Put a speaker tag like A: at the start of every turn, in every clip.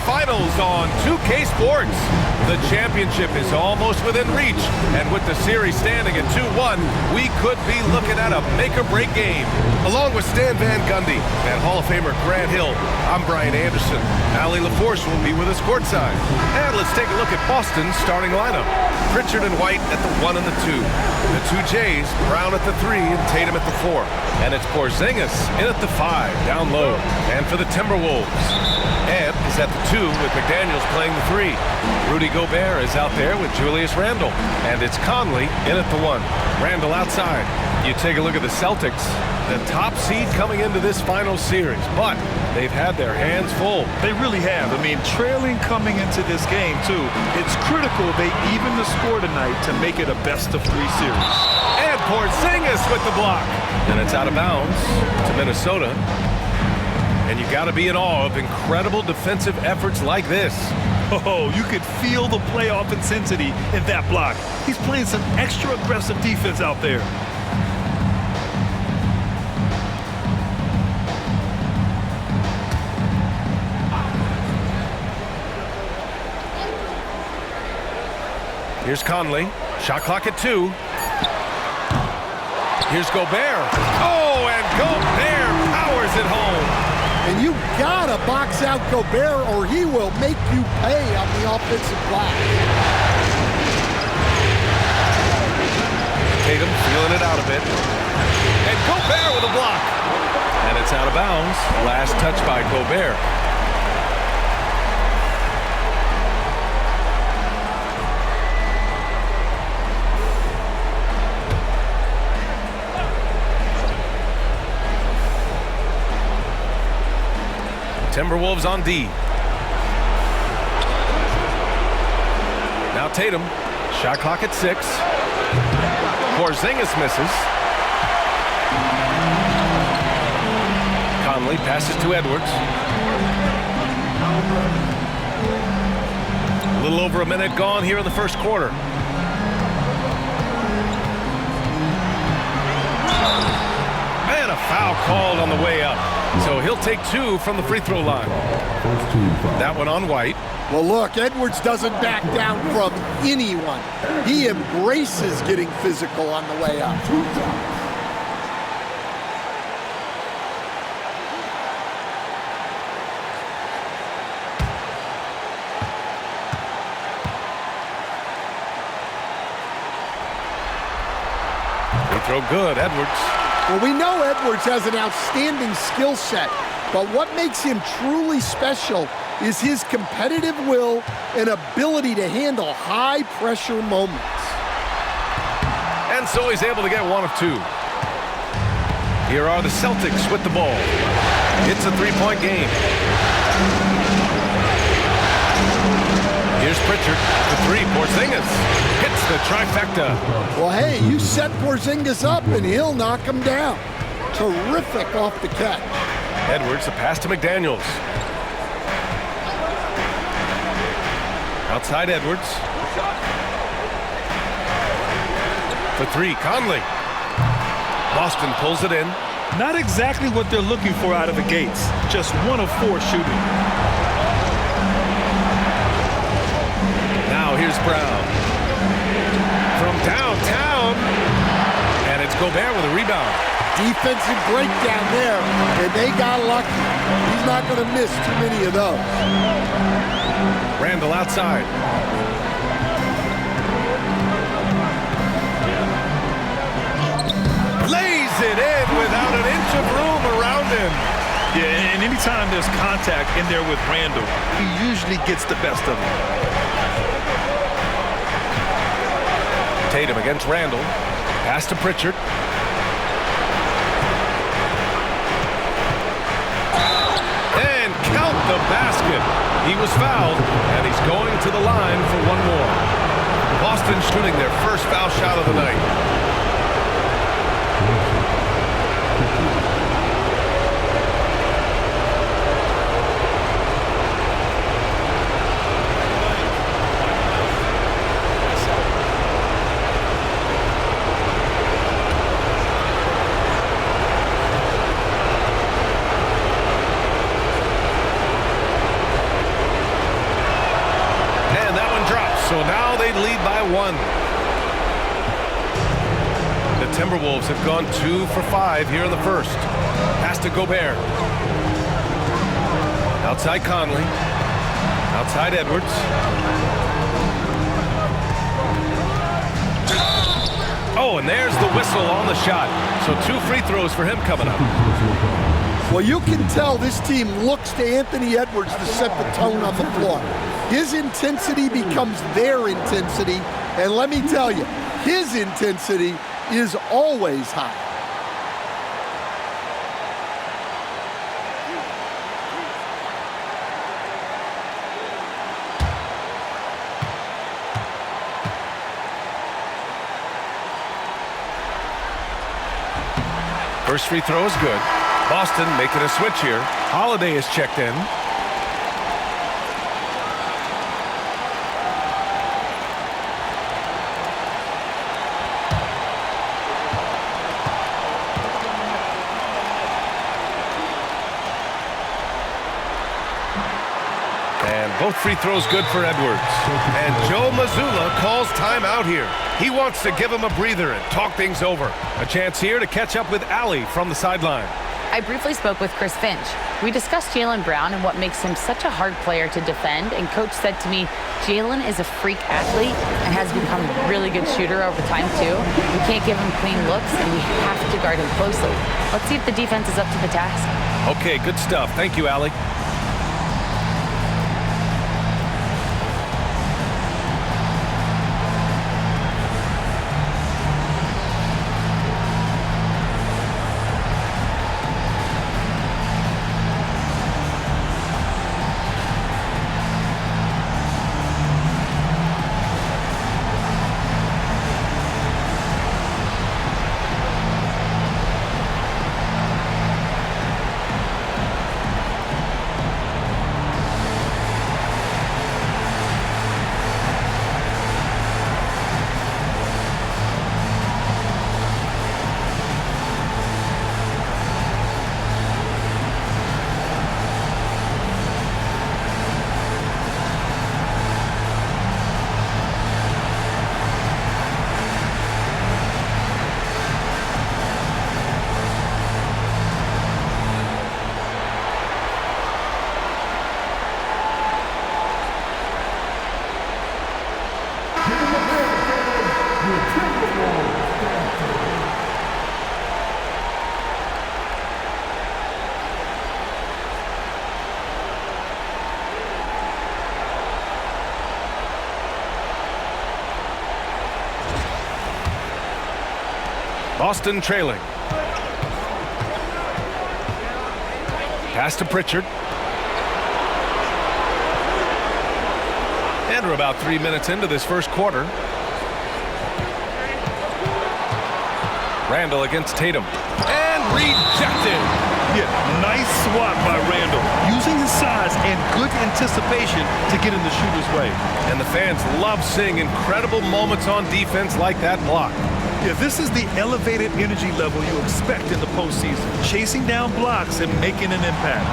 A: Finals on 2K Sports. The championship is almost within reach, and with the series standing at 2-1, we could be looking at a make-or-break game. Along with Stan Van Gundy and Hall of Famer Grant Hill, I'm Brian Anderson. Allie LaForce will be with us courtside. And let's take a look at Boston's starting lineup. Pritchard and White at the 1 and the 2. The two Jays, Brown at the 3 and Tatum at the 4. And it's Porzingis in at the 5, down low. And for the Timberwolves, Ed is at the 2 with McDaniels playing the 3. Rudy Gobert is out there with Julius Randle. And it's Conley in at the 1. Randle outside. You take a look at the Celtics, the top seed coming into this final series, but they've had their hands full.
B: They really have. I mean, trailing coming into this game, too. It's critical they even the score tonight to make it a best-of-3 series.
A: And Porzingis with the block. And it's out of bounds to Minnesota. And you got to be in awe of incredible defensive efforts like this.
B: Oh, you could feel the playoff intensity in that block. He's playing some extra aggressive defense out there.
A: Here's Conley. Shot clock at 2. Here's Gobert. Oh, and Gobert powers it home.
C: And you gotta box out Gobert or he will make you pay on the offensive glass.
A: Tatum feeling it out a bit. And Gobert with a block. And it's out of bounds. Last touch by Gobert. Timberwolves on D. Now Tatum. Shot clock at 6. Porzingis misses. Conley passes to Edwards. A little over a minute gone here in the first quarter. And a foul called on the way up. So he'll take 2 from the free throw line. That one on White.
C: Well, look, Edwards doesn't back down from anyone. He embraces getting physical on the way up.
A: Free throw good, Edwards.
C: Well, we know Edwards has an outstanding skill set, but what makes him truly special is his competitive will and ability to handle high-pressure moments.
A: And so he's able to get 1 of 2. Here are the Celtics with the ball. It's a 3-point game. Here's Pritchard. The 3, Porzingis hits the trifecta.
C: Well, hey, you set Porzingis up and he'll knock him down. Terrific off the catch.
A: Edwards, a pass to McDaniels. Outside Edwards. For 3, Conley. Boston pulls it in.
B: Not exactly what they're looking for out of the gates. Just 1 of 4 shooting.
A: Now here's Brown. From downtown. And it's Gobert with a rebound.
C: Defensive breakdown there, and they got lucky. He's not going to miss too many of those.
A: Randle outside. Lays it in without an inch of room around him.
B: Yeah, and anytime there's contact in there with Randle, he usually gets the best of him.
A: Tatum against Randle. Pass to Pritchard. And count the basket. He was fouled, and he's going to the line for 1 more. Boston shooting their first foul shot of the night. So now they lead by 1. The Timberwolves have gone 2 for 5 here in the first. Pass to Gobert. Outside Conley. Outside Edwards. Oh, and there's the whistle on the shot. So 2 free throws for him coming up.
C: Well, you can tell this team looks to Anthony Edwards to set the tone on the floor. His intensity becomes their intensity, and let me tell you, his intensity is always high.
A: First free throw is good. Boston making a switch here. Holiday is checked in. And both free throws good for Edwards. And Joe Mazzulla calls timeout here. He wants to give him a breather and talk things over. A chance here to catch up with Allie from the sideline.
D: I briefly spoke with Chris Finch. We discussed Jaylen Brown and what makes him such a hard player to defend, and Coach said to me, Jaylen is a freak athlete and has become a really good shooter over time too. We can't give him clean looks, and we have to guard him closely. Let's see if the defense is up to the task.
A: Okay, good stuff. Thank you, Allie. Boston trailing. Pass to Pritchard. And we're about 3 minutes into this first quarter. Randall against Tatum. And rejected.
B: Yeah, nice swat by Randall, using his size and good anticipation to get in the shooter's way.
A: And the fans love seeing incredible moments on defense like that block.
B: Yeah, this is the elevated energy level you expect in the postseason, chasing down blocks and making an impact.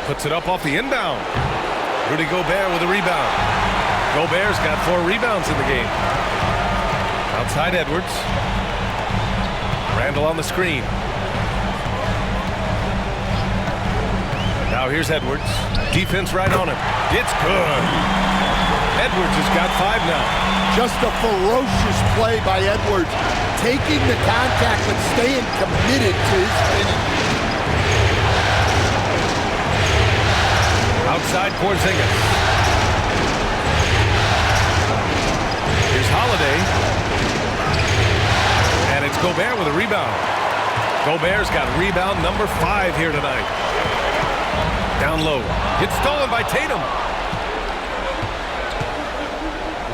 A: Puts it up off the inbound. Rudy Gobert with a rebound. Gobert's got 4 rebounds in the game. Outside Edwards. Randall on the screen. Now here's Edwards. Defense right on him. It's good. Edwards has got 5 now.
C: Just a ferocious play by Edwards, taking the contact but staying committed to his finish.
A: Outside Porzingis. Here's Holiday. And it's Gobert with a rebound. Gobert's got rebound number 5 here tonight. Down low. It's stolen by Tatum.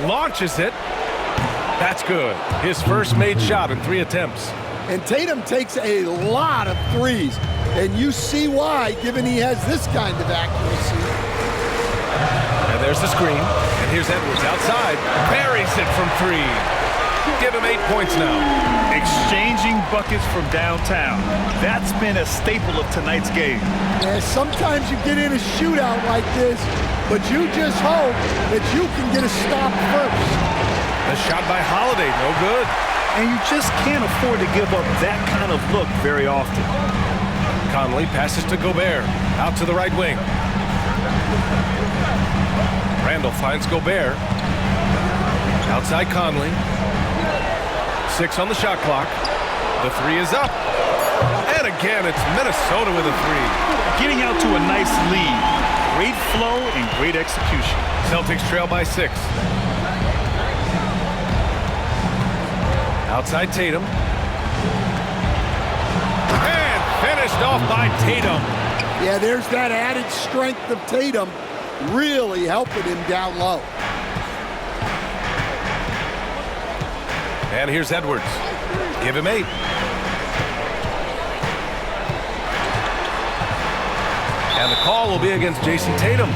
A: Launches it. That's good. His first made shot in 3 attempts.
C: And Tatum takes a lot of threes. And you see why, given he has this kind of accuracy.
A: And there's the screen. And here's Edwards outside. Buries it from 3. Give him 8 points now.
B: Exchanging buckets from downtown. That's been a staple of tonight's game.
C: Yeah, sometimes you get in a shootout like this, but you just hope that you can get a stop first.
A: The shot by Holiday, no good.
B: And you just can't afford to give up that kind of look very often.
A: Conley passes to Gobert, out to the right wing. Randall finds Gobert. Outside Conley. 6 on the shot clock. The 3 is up. And again, it's Minnesota with a 3.
B: Getting out to a nice lead. Great flow and great execution.
A: Celtics trail by 6. Outside Tatum. And finished off by Tatum.
C: Yeah, there's that added strength of Tatum really helping him down low.
A: And here's Edwards. Give him 8. And the call will be against Jason Tatum.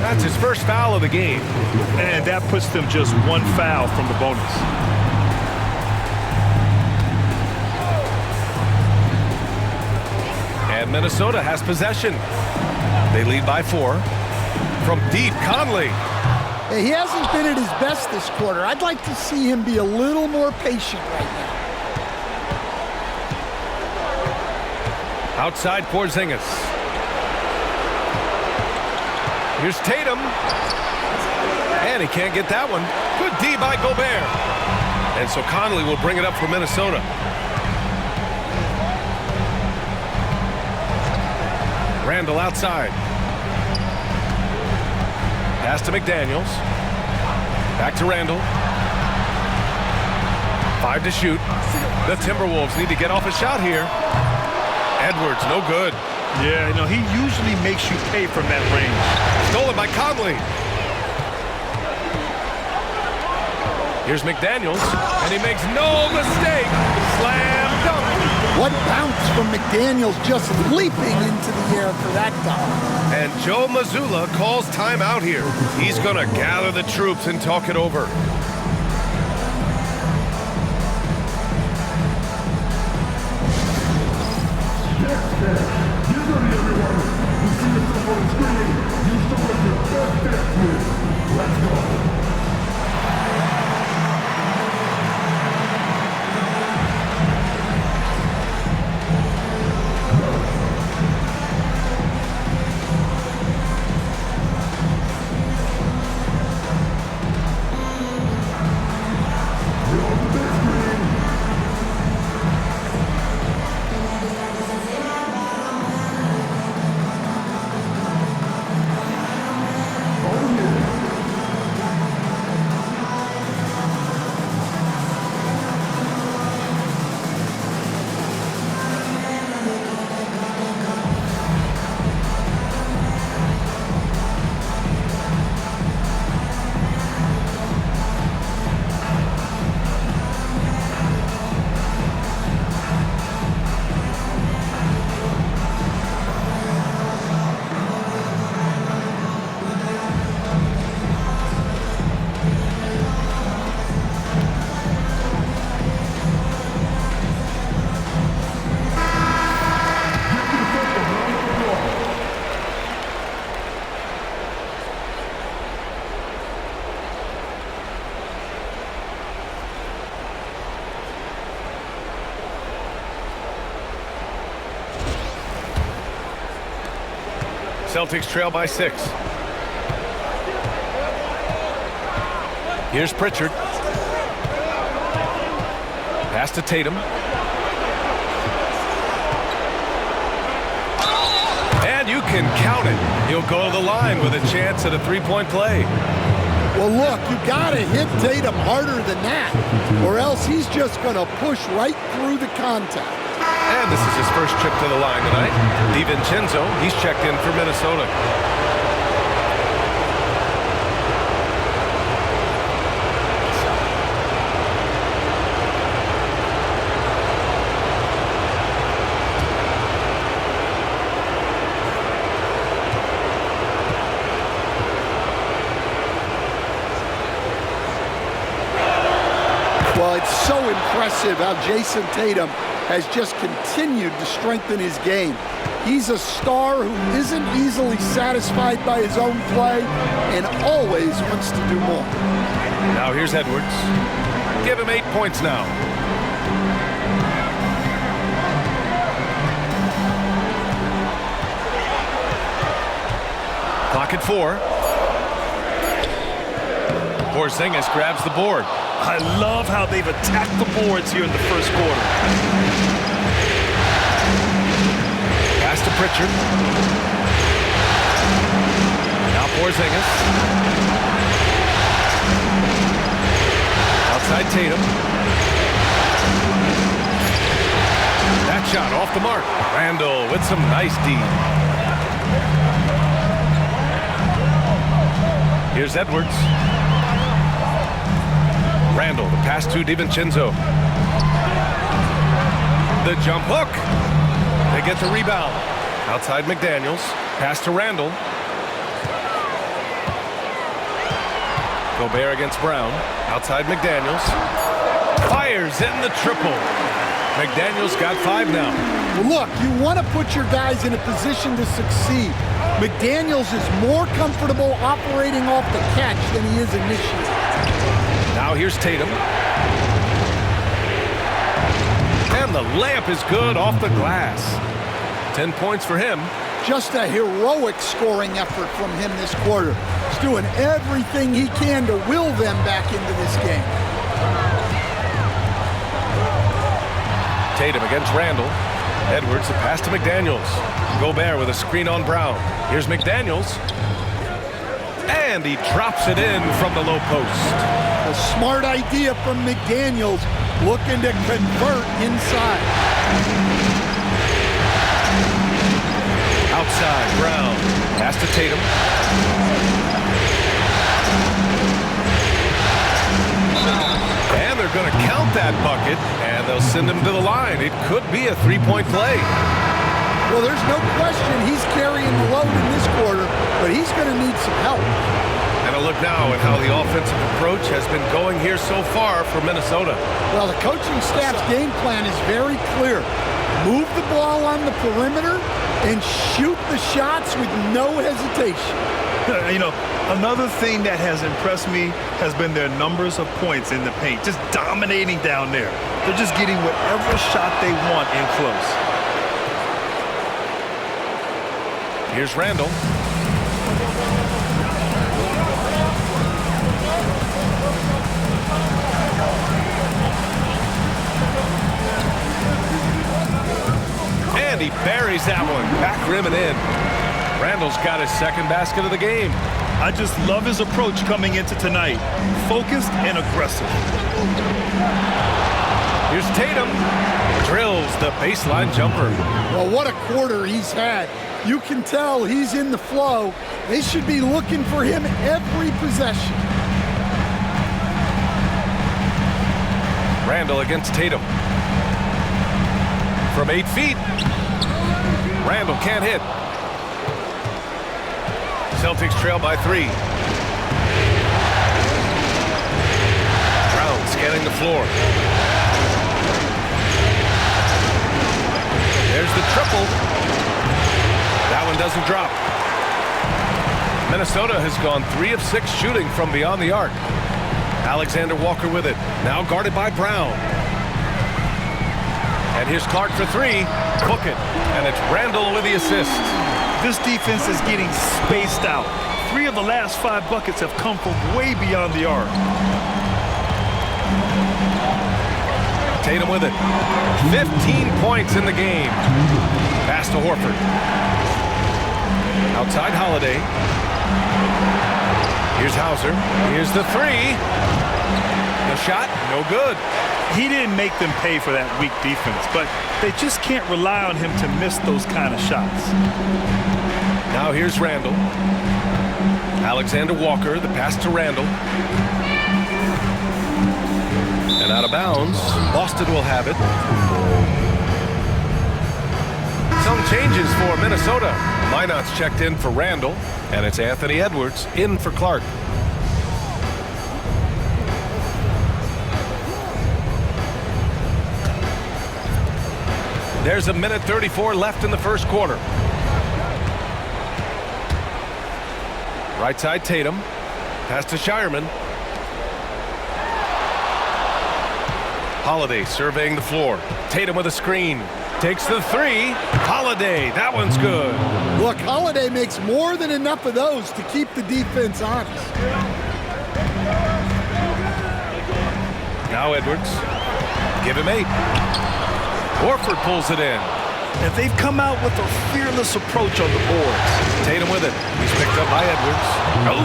A: That's his first foul of the game.
B: And that puts them just 1 foul from the bonus.
A: And Minnesota has possession. They lead by 4. From deep, Conley.
C: He hasn't been at his best this quarter. I'd like to see him be a little more patient right now.
A: Outside Porzingis. Here's Tatum. And he can't get that one. Good D by Gobert. And so Conley will bring it up for Minnesota. Randall outside. Pass to McDaniels. Back to Randall. 5 to shoot. The Timberwolves need to get off a shot here. Edwards, no good.
B: Yeah, you know, he usually makes you pay from that range.
A: Stolen by Conley. Here's McDaniels, and he makes no mistake. Slam dunk.
C: What bounce from McDaniels, just leaping into the air for that dunk.
A: And Joe Mazzulla calls timeout here. He's going to gather the troops and talk it over. Celtics trail by 6. Here's Pritchard. Pass to Tatum. And you can count it. He'll go to the line with a chance at a three-point play.
C: Well, look, you got to hit Tatum harder than that, or else he's just going to push right through the contact.
A: And this is his first trip to the line tonight. DiVincenzo, he's checked in for Minnesota.
C: so impressive how Jason Tatum has just continued to strengthen his game. He's a star who isn't easily satisfied by his own play and always wants to do more.
A: Now here's Edwards. Give him 8 points now. Clock at 4. Porzingis grabs the board.
B: I love how they've attacked the boards here in the first quarter.
A: Pass to Pritchard. Now Porzingis. Outside Tatum. That shot off the mark. Randall with some nice D. Here's Edwards. Randall, the pass to DiVincenzo. The jump hook. They get the rebound. Outside McDaniels. Pass to Randall. Gobert against Brown. Outside McDaniels. Fires in the triple. McDaniels got 5 now.
C: Well, look, you want to put your guys in a position to succeed. McDaniels is more comfortable operating off the catch than he is initiating.
A: Now here's Tatum. And the layup is good off the glass. 10 points for him.
C: Just a heroic scoring effort from him this quarter. He's doing everything he can to will them back into this game.
A: Tatum against Randall. Edwards, the pass to McDaniels. Gobert with a screen on Brown. Here's McDaniels. And he drops it in from the low post.
C: A smart idea from McDaniels, looking to convert inside.
A: Outside, Brown. Pass to Tatum. And they're going to count that bucket, and they'll send him to the line. It could be a three-point play.
C: Well, there's no question he's carrying the load in this quarter, but he's going to need some help.
A: And a look now at how the offensive approach has been going here so far for Minnesota.
C: Well, the coaching staff's game plan is very clear. Move the ball on the perimeter and shoot the shots with no hesitation.
B: You know, another thing that has impressed me has been their numbers of points in the paint, just dominating down there. They're just getting whatever shot they want in close.
A: Here's Randall. And he buries that one. Back rim and in. Randall's got his second basket of the game.
B: I just love his approach coming into tonight. Focused and aggressive.
A: Here's Tatum. Drills the baseline jumper.
C: Well, what a quarter he's had. You can tell he's in the flow. They should be looking for him every possession.
A: Randall against Tatum. From 8 feet. Randall can't hit. Celtics trail by 3. Brown scanning the floor. There's the triple. That one doesn't drop. Minnesota has gone 3 of 6 shooting from beyond the arc. Alexander Walker with it. Now guarded by Brown. And here's Clark for 3. Book it. And it's Randall with the assist.
B: This defense is getting spaced out. 3 of the last 5 buckets have come from way beyond the arc.
A: Tatum with it. 15 points in the game. Pass to Horford. Outside Holiday. Here's Hauser. Here's the 3. The shot, no good.
B: He didn't make them pay for that weak defense, but they just can't rely on him to miss those kind of shots.
A: Now here's Randall. Alexander Walker, the pass to Randall. And out of bounds. Boston will have it. Some changes for Minnesota. Minot's checked in for Randall, and it's Anthony Edwards in for Clark. There's a minute 34 left in the first quarter. Right side, Tatum. Pass to Shireman. Holiday surveying the floor. Tatum with a screen. Takes the three. Holiday, that one's good.
C: Look, Holiday makes more than enough of those to keep the defense honest.
A: Now Edwards. Give him 8. Horford pulls it in.
B: And they've come out with a fearless approach on the boards.
A: Tatum with it. He's picked up by Edwards. Oh,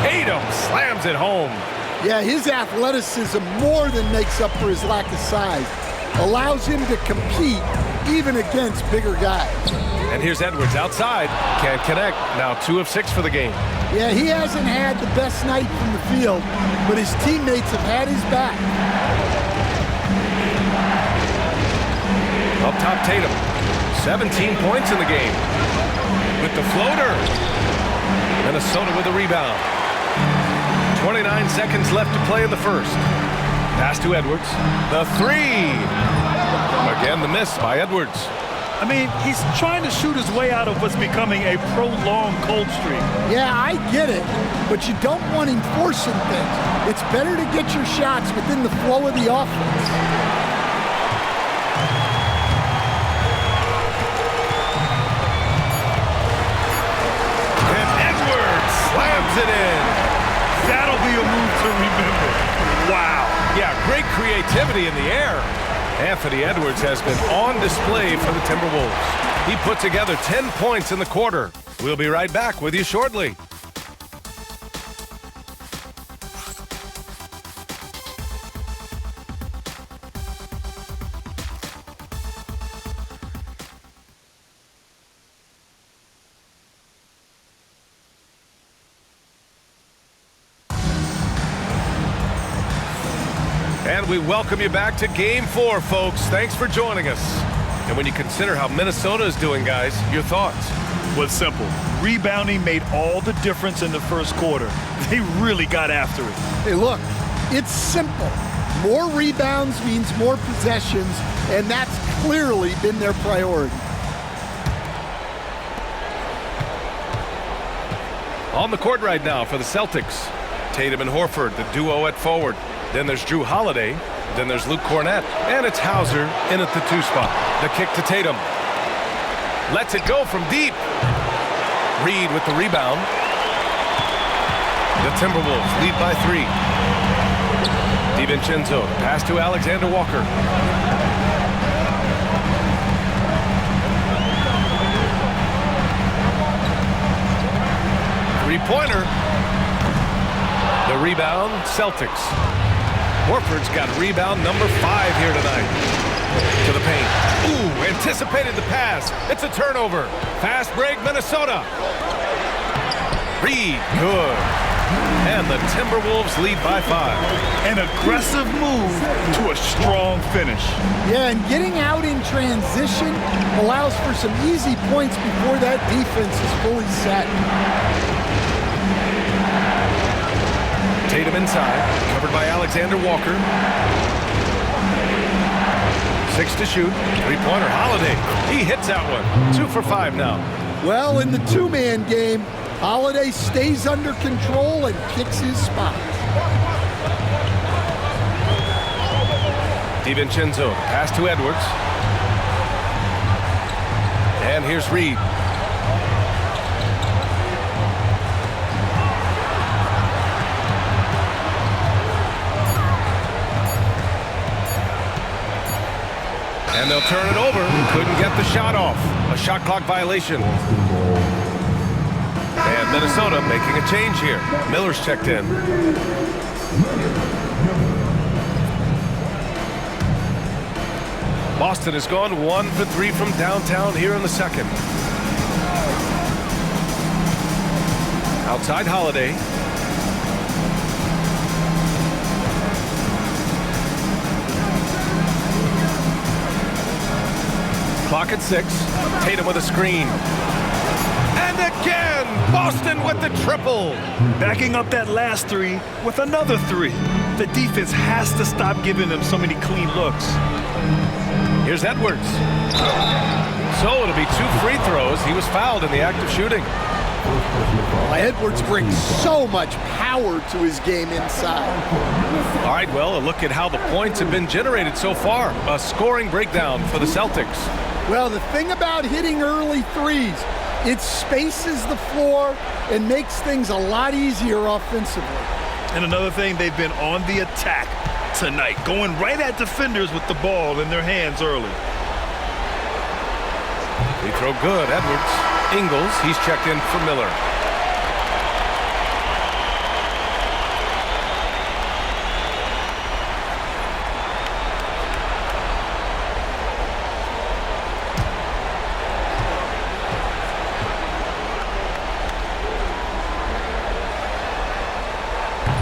A: Tatum slams it home.
C: Yeah, his athleticism more than makes up for his lack of size. Allows him to compete even against bigger guys.
A: And here's Edwards outside. Can't connect. Now 2 of 6 for the game.
C: Yeah, he hasn't had the best night from the field, but his teammates have had his back.
A: Up top, Tatum. 17 points in the game. With the floater. Minnesota with the rebound. 29 seconds left to play in the first. Pass to Edwards. The three. Again, the miss by Edwards.
B: I mean, he's trying to shoot his way out of what's becoming a prolonged cold streak.
C: Yeah, I get it, but you don't want him forcing things. It's better to get your shots within the flow of the offense.
A: And Edwards slams it in.
B: That'll be a move to remember. Wow.
A: Yeah, great creativity in the air. Anthony Edwards has been on display for the Timberwolves. He put together 10 points in the quarter. We'll be right back with you shortly. And we welcome you back to Game 4, folks. Thanks for joining us. And when you consider how Minnesota is doing, guys, your thoughts?
B: Was simple. Rebounding made all the difference in the first quarter. They really got after it.
C: Hey, look, it's simple. More rebounds means more possessions, and that's clearly been their priority.
A: On the court right now for the Celtics. Tatum and Horford, the duo at forward. Then there's Drew Holiday. Then there's Luke Cornett. And it's Hauser in at the 2 spot. The kick to Tatum. Lets it go from deep. Reed with the rebound. The Timberwolves lead by 3. DiVincenzo, pass to Alexander Walker. Three-pointer. The rebound, Celtics. Horford's got rebound number 5 here tonight. To the paint. Ooh, anticipated the pass. It's a turnover. Fast break, Minnesota. Reed, good. And the Timberwolves lead by 5.
B: An aggressive move to a strong finish.
C: Yeah, and getting out in transition allows for some easy points before that defense is fully set.
A: Tatum inside, covered by Alexander Walker. 6 to shoot. Three-pointer, Holiday. He hits that one. 2 for 5 now.
C: Well, in the 2-man game, Holiday stays under control and picks his spot.
A: DiVincenzo, pass to Edwards. And here's Reed. And they'll turn it over. Couldn't get the shot off. A shot clock violation. And Minnesota making a change here. Miller's checked in. Boston has gone 1 for 3 from downtown here in the second. Outside Holiday. Clock at 6. Tatum with a screen. And again, Boston with the triple.
B: Backing up that last 3 with another 3. The defense has to stop giving them so many clean looks.
A: Here's Edwards. So it'll be 2 free throws. He was fouled in the act of shooting.
C: Well, Edwards brings so much power to his game inside.
A: All right, well, a look at how the points have been generated so far. A scoring breakdown for the Celtics.
C: Well, the thing about hitting early threes, it spaces the floor and makes things a lot easier offensively.
B: And another thing, they've been on the attack tonight, going right at defenders with the ball in their hands early.
A: Free throw good, Edwards. Ingles, he's checked in for Miller.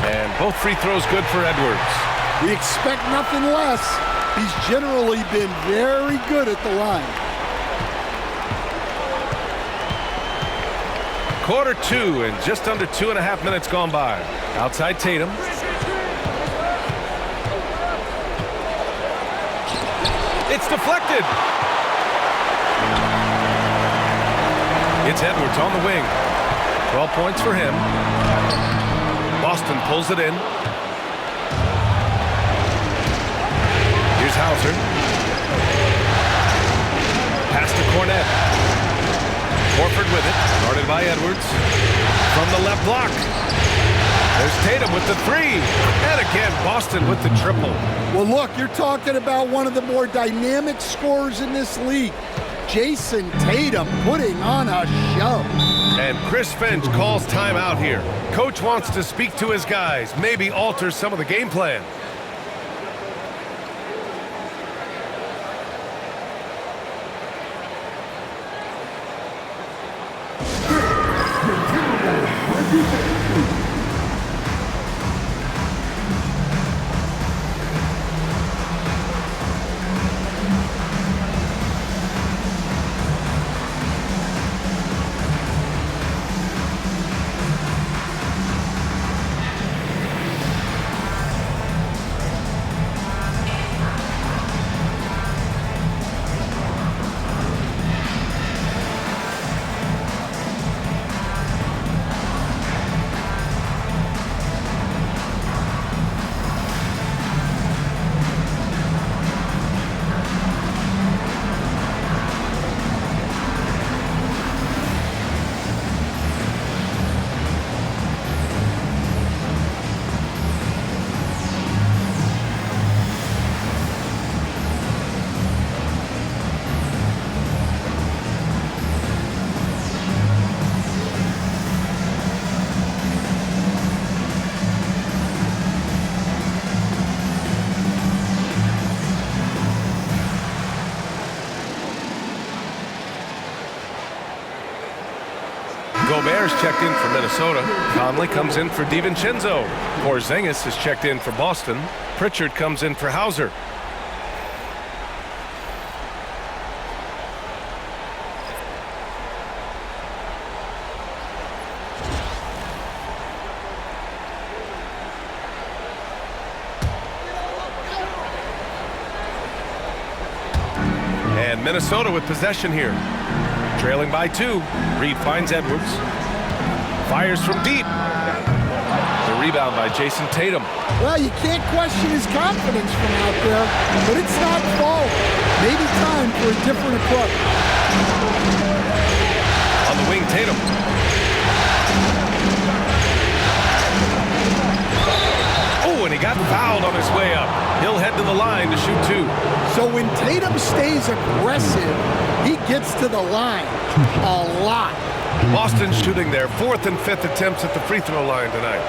A: And both free throws good for Edwards.
C: We expect nothing less. He's generally been very good at the line.
A: Quarter 2 and just under 2.5 minutes gone by. Outside Tatum. It's deflected. It's Edwards on the wing. 12 points for him. Boston pulls it in. Here's Hauser. Pass to Cornette. Horford with it, guarded by Edwards. From the left block. There's Tatum with the 3. And again, Boston with the triple.
C: Well, look, you're talking about one of the more dynamic scorers in this league. Jason Tatum putting on a show.
A: And Chris Finch calls timeout here. Coach wants to speak to his guys, maybe alter some of the game plan. Gobert's checked in for Minnesota. Conley comes in for DiVincenzo. Porzingis is checked in for Boston. Pritchard comes in for Hauser. And Minnesota with possession here. Trailing by 2. Reed finds Edwards. Fires from deep. The rebound by Jason Tatum.
C: Well, you can't question his confidence from out there, but it's not falling. Maybe time for a different approach.
A: On the wing, Tatum. Oh, and he got fouled on his way up. He'll head to the line to shoot 2.
C: So when Tatum stays aggressive, he gets to the line a lot.
A: Boston shooting their 4th and 5th attempts at the free throw line tonight.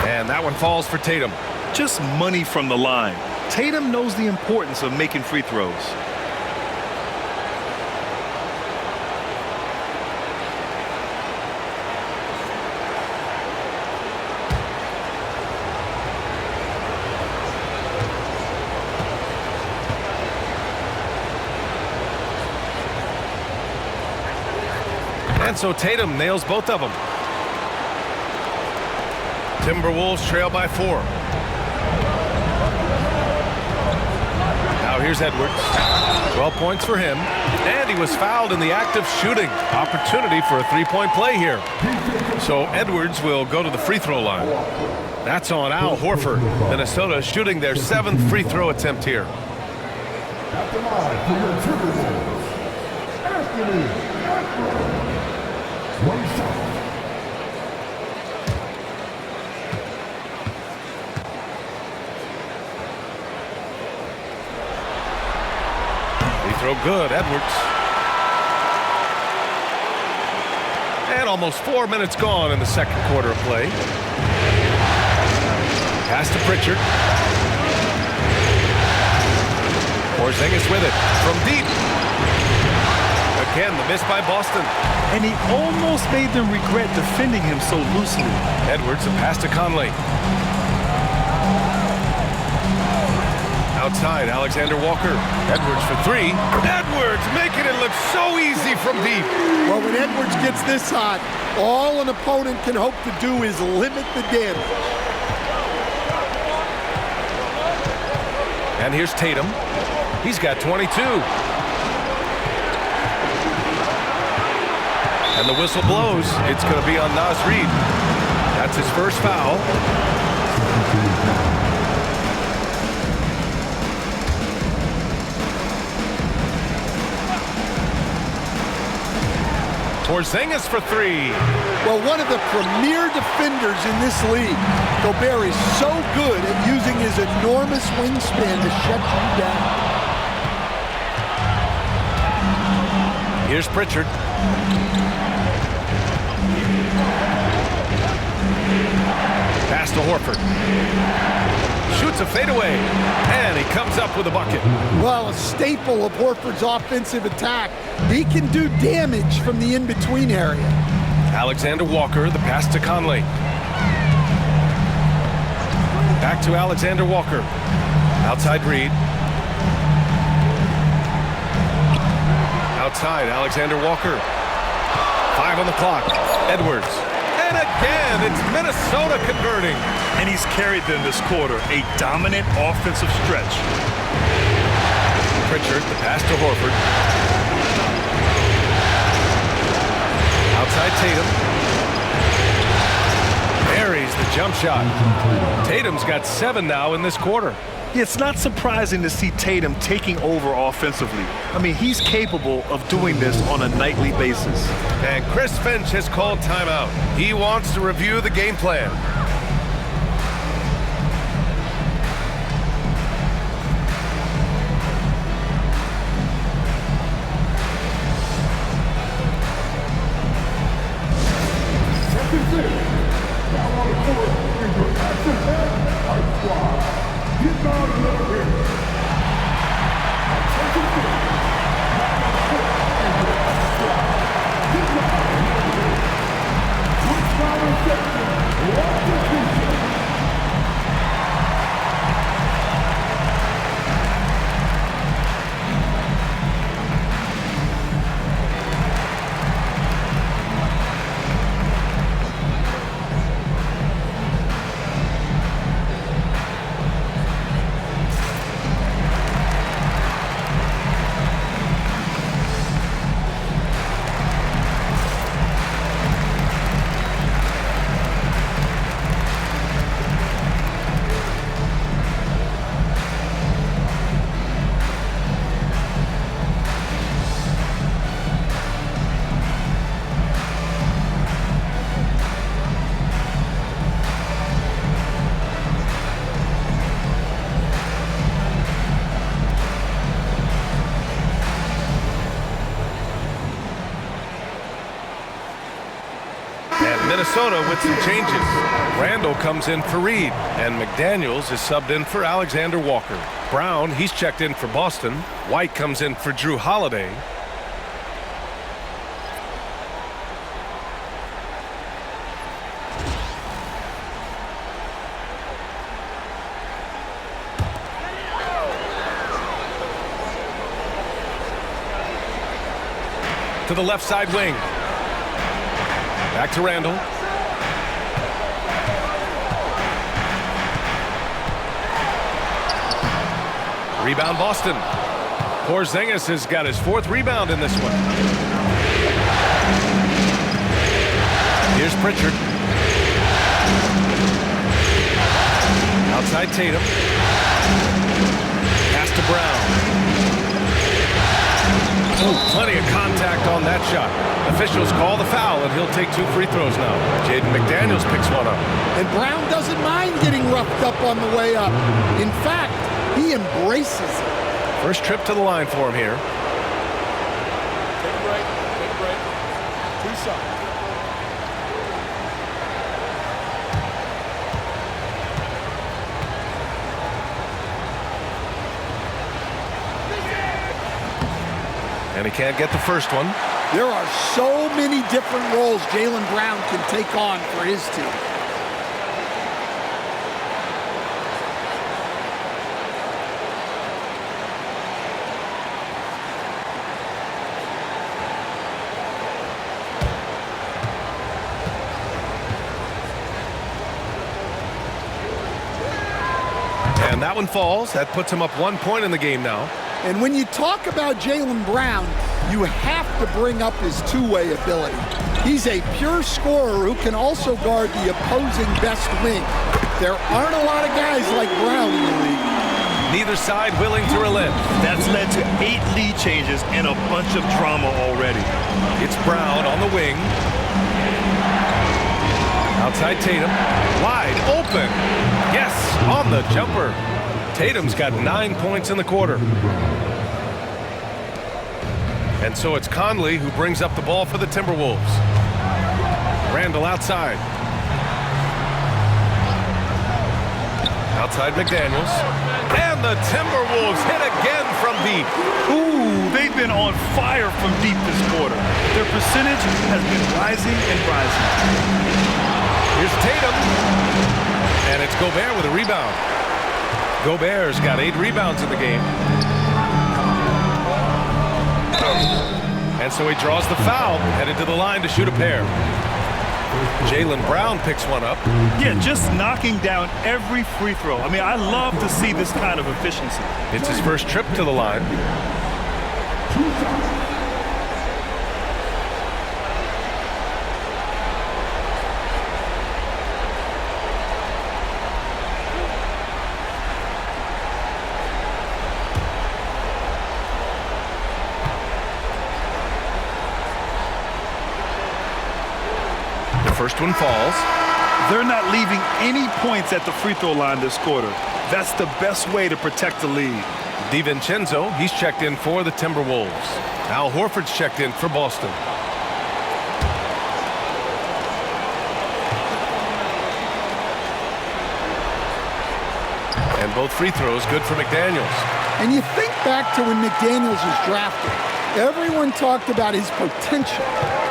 A: And that one falls for Tatum.
B: Just money from the line. Tatum knows the importance of making free throws.
A: And so Tatum nails both of them. Timberwolves trail by 4. Now here's Edwards. 12 points for him. And he was fouled in the act of shooting. Opportunity for a three-point play here. So Edwards will go to the free throw line. That's on Al Horford. Minnesota shooting their 7th free throw attempt here. Free throw good, Edwards. And almost 4 minutes gone in the second quarter of play. Pass to Pritchard. Porzingis with it from deep. Again, the miss by Boston.
B: And he almost made them regret defending him so loosely.
A: Edwards, a pass to Conley. Outside, Alexander Walker. Edwards for 3. Edwards making it look so easy from deep.
C: Well, when Edwards gets this hot, all an opponent can hope to do is limit the damage.
A: And here's Tatum. He's got 22. And the whistle blows. It's going to be on Naz Reid. That's his first foul. Porzingis for 3.
C: Well, one of the premier defenders in this league. Gobert is so good at using his enormous wingspan to shut you down.
A: Here's Pritchard. Pass to Horford. Shoots a fadeaway. And he comes up with a bucket.
C: Well, a staple of Horford's offensive attack. He can do damage from the in-between area.
A: Alexander Walker, the pass to Conley. Back to Alexander Walker. Outside Reid. Outside, Alexander Walker. 5 on the clock. Edwards. And again, it's Minnesota converting.
B: And he's carried them this quarter. A dominant offensive stretch.
A: Pritchard, the pass to Horford. Outside Tatum. Buries the jump shot. Tatum's got 7 now in this quarter.
B: It's not surprising to see Tatum taking over offensively. I mean, he's capable of doing this on a nightly basis.
A: And Chris Finch has called timeout. He wants to review the game plan. Minnesota with some changes. Randall comes in for Reid, and McDaniels is subbed in for Alexander Walker. Brown, he's checked in for Boston. White comes in for Drew Holiday. To the left side wing. Back to Randall. Rebound Boston. Porzingis has got his 4th rebound in this one. Here's Pritchard. Outside Tatum. Pass to Brown. Oh, plenty of contact on that shot. Officials call the foul, and he'll take 2 free throws now. Jaden McDaniels picks one up.
C: And Brown doesn't mind getting roughed up on the way up. In fact, he embraces it.
A: First trip to the line for him here.
C: Take a break. Take a break. 2 shots.
A: And he can't get the first one.
C: There are so many different roles Jaylen Brown can take on for his team.
A: And that one falls. That puts him up 1 point in the game now.
C: And when you talk about Jaylen Brown, you have to bring up his two-way ability. He's a pure scorer who can also guard the opposing best wing. There aren't a lot of guys like Brown in the league.
A: Neither side willing to relent.
B: That's led to 8 lead changes and a bunch of drama already.
A: It's Brown on the wing. Outside Tatum. Wide open. Yes, on the jumper. Tatum's got 9 points in the quarter. And so it's Conley who brings up the ball for the Timberwolves. Randall outside. Outside McDaniels. And the Timberwolves hit again from deep.
B: Ooh, they've been on fire from deep this quarter. Their percentage has been rising and rising.
A: Here's Tatum. And it's Gobert with a rebound. Gobert's got 8 rebounds in the game. And so he draws the foul, headed to the line to shoot a pair. Jaylen Brown picks one up.
B: Yeah, just knocking down every free throw. I mean, I love to see this kind of efficiency.
A: It's his first trip to the line. First one falls.
B: They're not leaving any points at the free throw line this quarter. That's the best way to protect the lead.
A: DiVincenzo, he's checked in for the Timberwolves. Al Horford's checked in for Boston. And both free throws good for McDaniels.
C: And you think back to when McDaniels was drafted. Everyone talked about his potential.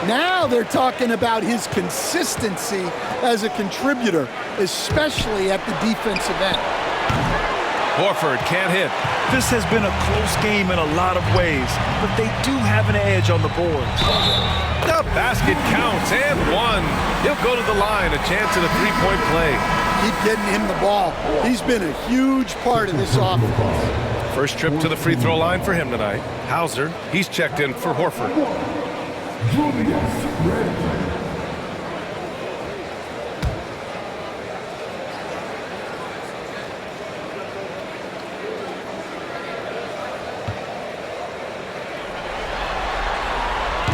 C: Now they're talking about his consistency as a contributor, especially at the defensive end.
A: Horford can't hit.
B: This has been a close game in a lot of ways, but they do have an edge on the board.
A: The basket counts and one. He'll go to the line, a chance at a three-point play.
C: Keep getting him the ball. He's been a huge part of this offense.
A: First trip to the free throw line for him tonight. Hauser, he's checked in for Horford.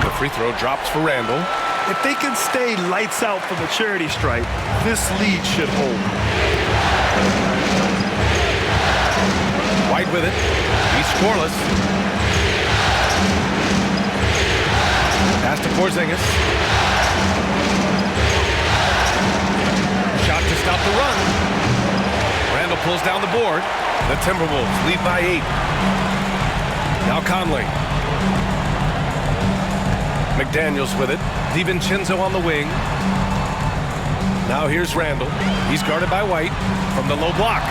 A: The free throw drops for Randall.
B: If they can stay lights out for the charity stripe, this lead should hold.
A: White with it. He's scoreless. Pass to Porzingis. Shot to stop the run. Randall pulls down the board. The Timberwolves lead by 8. Now Conley. McDaniels with it. DiVincenzo on the wing. Now here's Randall. He's guarded by White from the low block.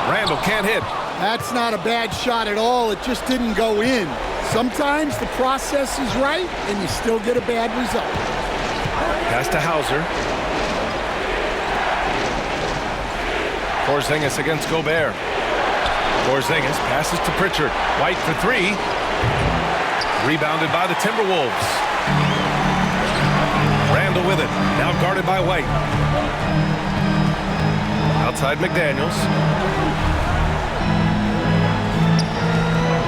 A: Randall can't hit.
C: That's not a bad shot at all. It just didn't go in. Sometimes the process is right and you still get a bad result.
A: Pass to Hauser. Porzingis against Gobert. Porzingis passes to Pritchard. White for three. Rebounded by the Timberwolves. Randall with it. Now guarded by White. Outside McDaniels.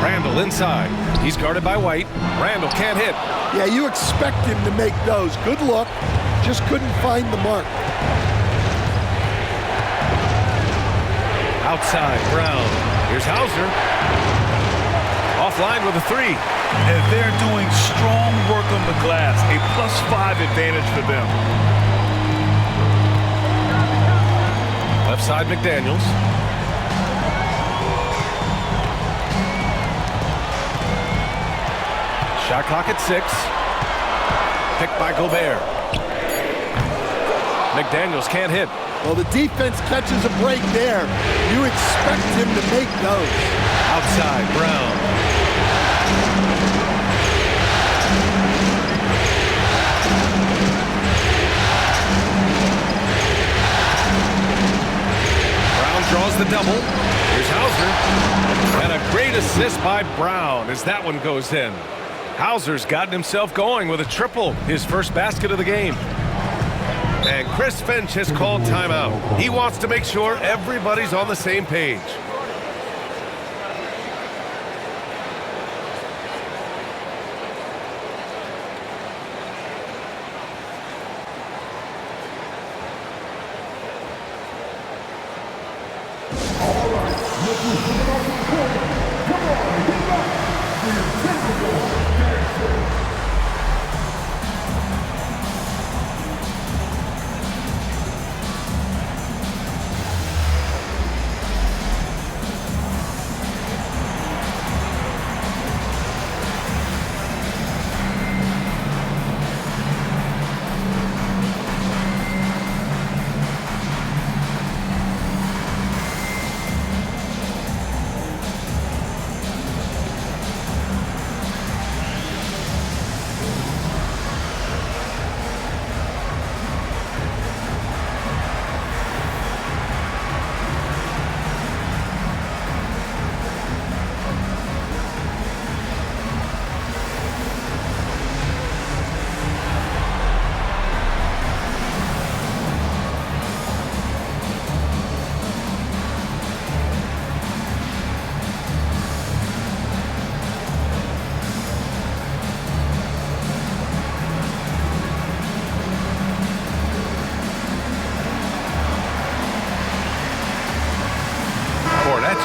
A: Randall inside. He's guarded by White. Randall can't hit.
C: Yeah, you expect him to make those. Good look. Just couldn't find the mark.
A: Outside, Brown. Here's Hauser. Offline with a three.
B: And they're doing strong work on the glass. A +5 advantage for them.
A: Left side, McDaniels. Shot clock at 6. Picked by Gobert. McDaniels can't hit.
C: Well, the defense catches a break there. You expect him to make those.
A: Outside, Brown. Brown draws the double. Here's Hauser. And a great assist by Brown as that one goes in. Hauser's gotten himself going with a triple, his first basket of the game. And Chris Finch has called timeout. He wants to make sure everybody's on the same page.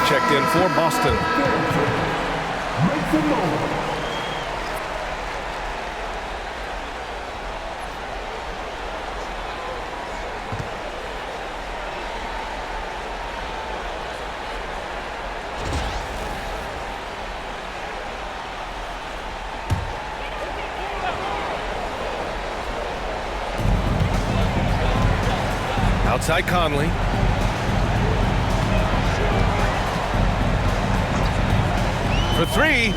A: Checked in for Boston. Outside Conley. For three.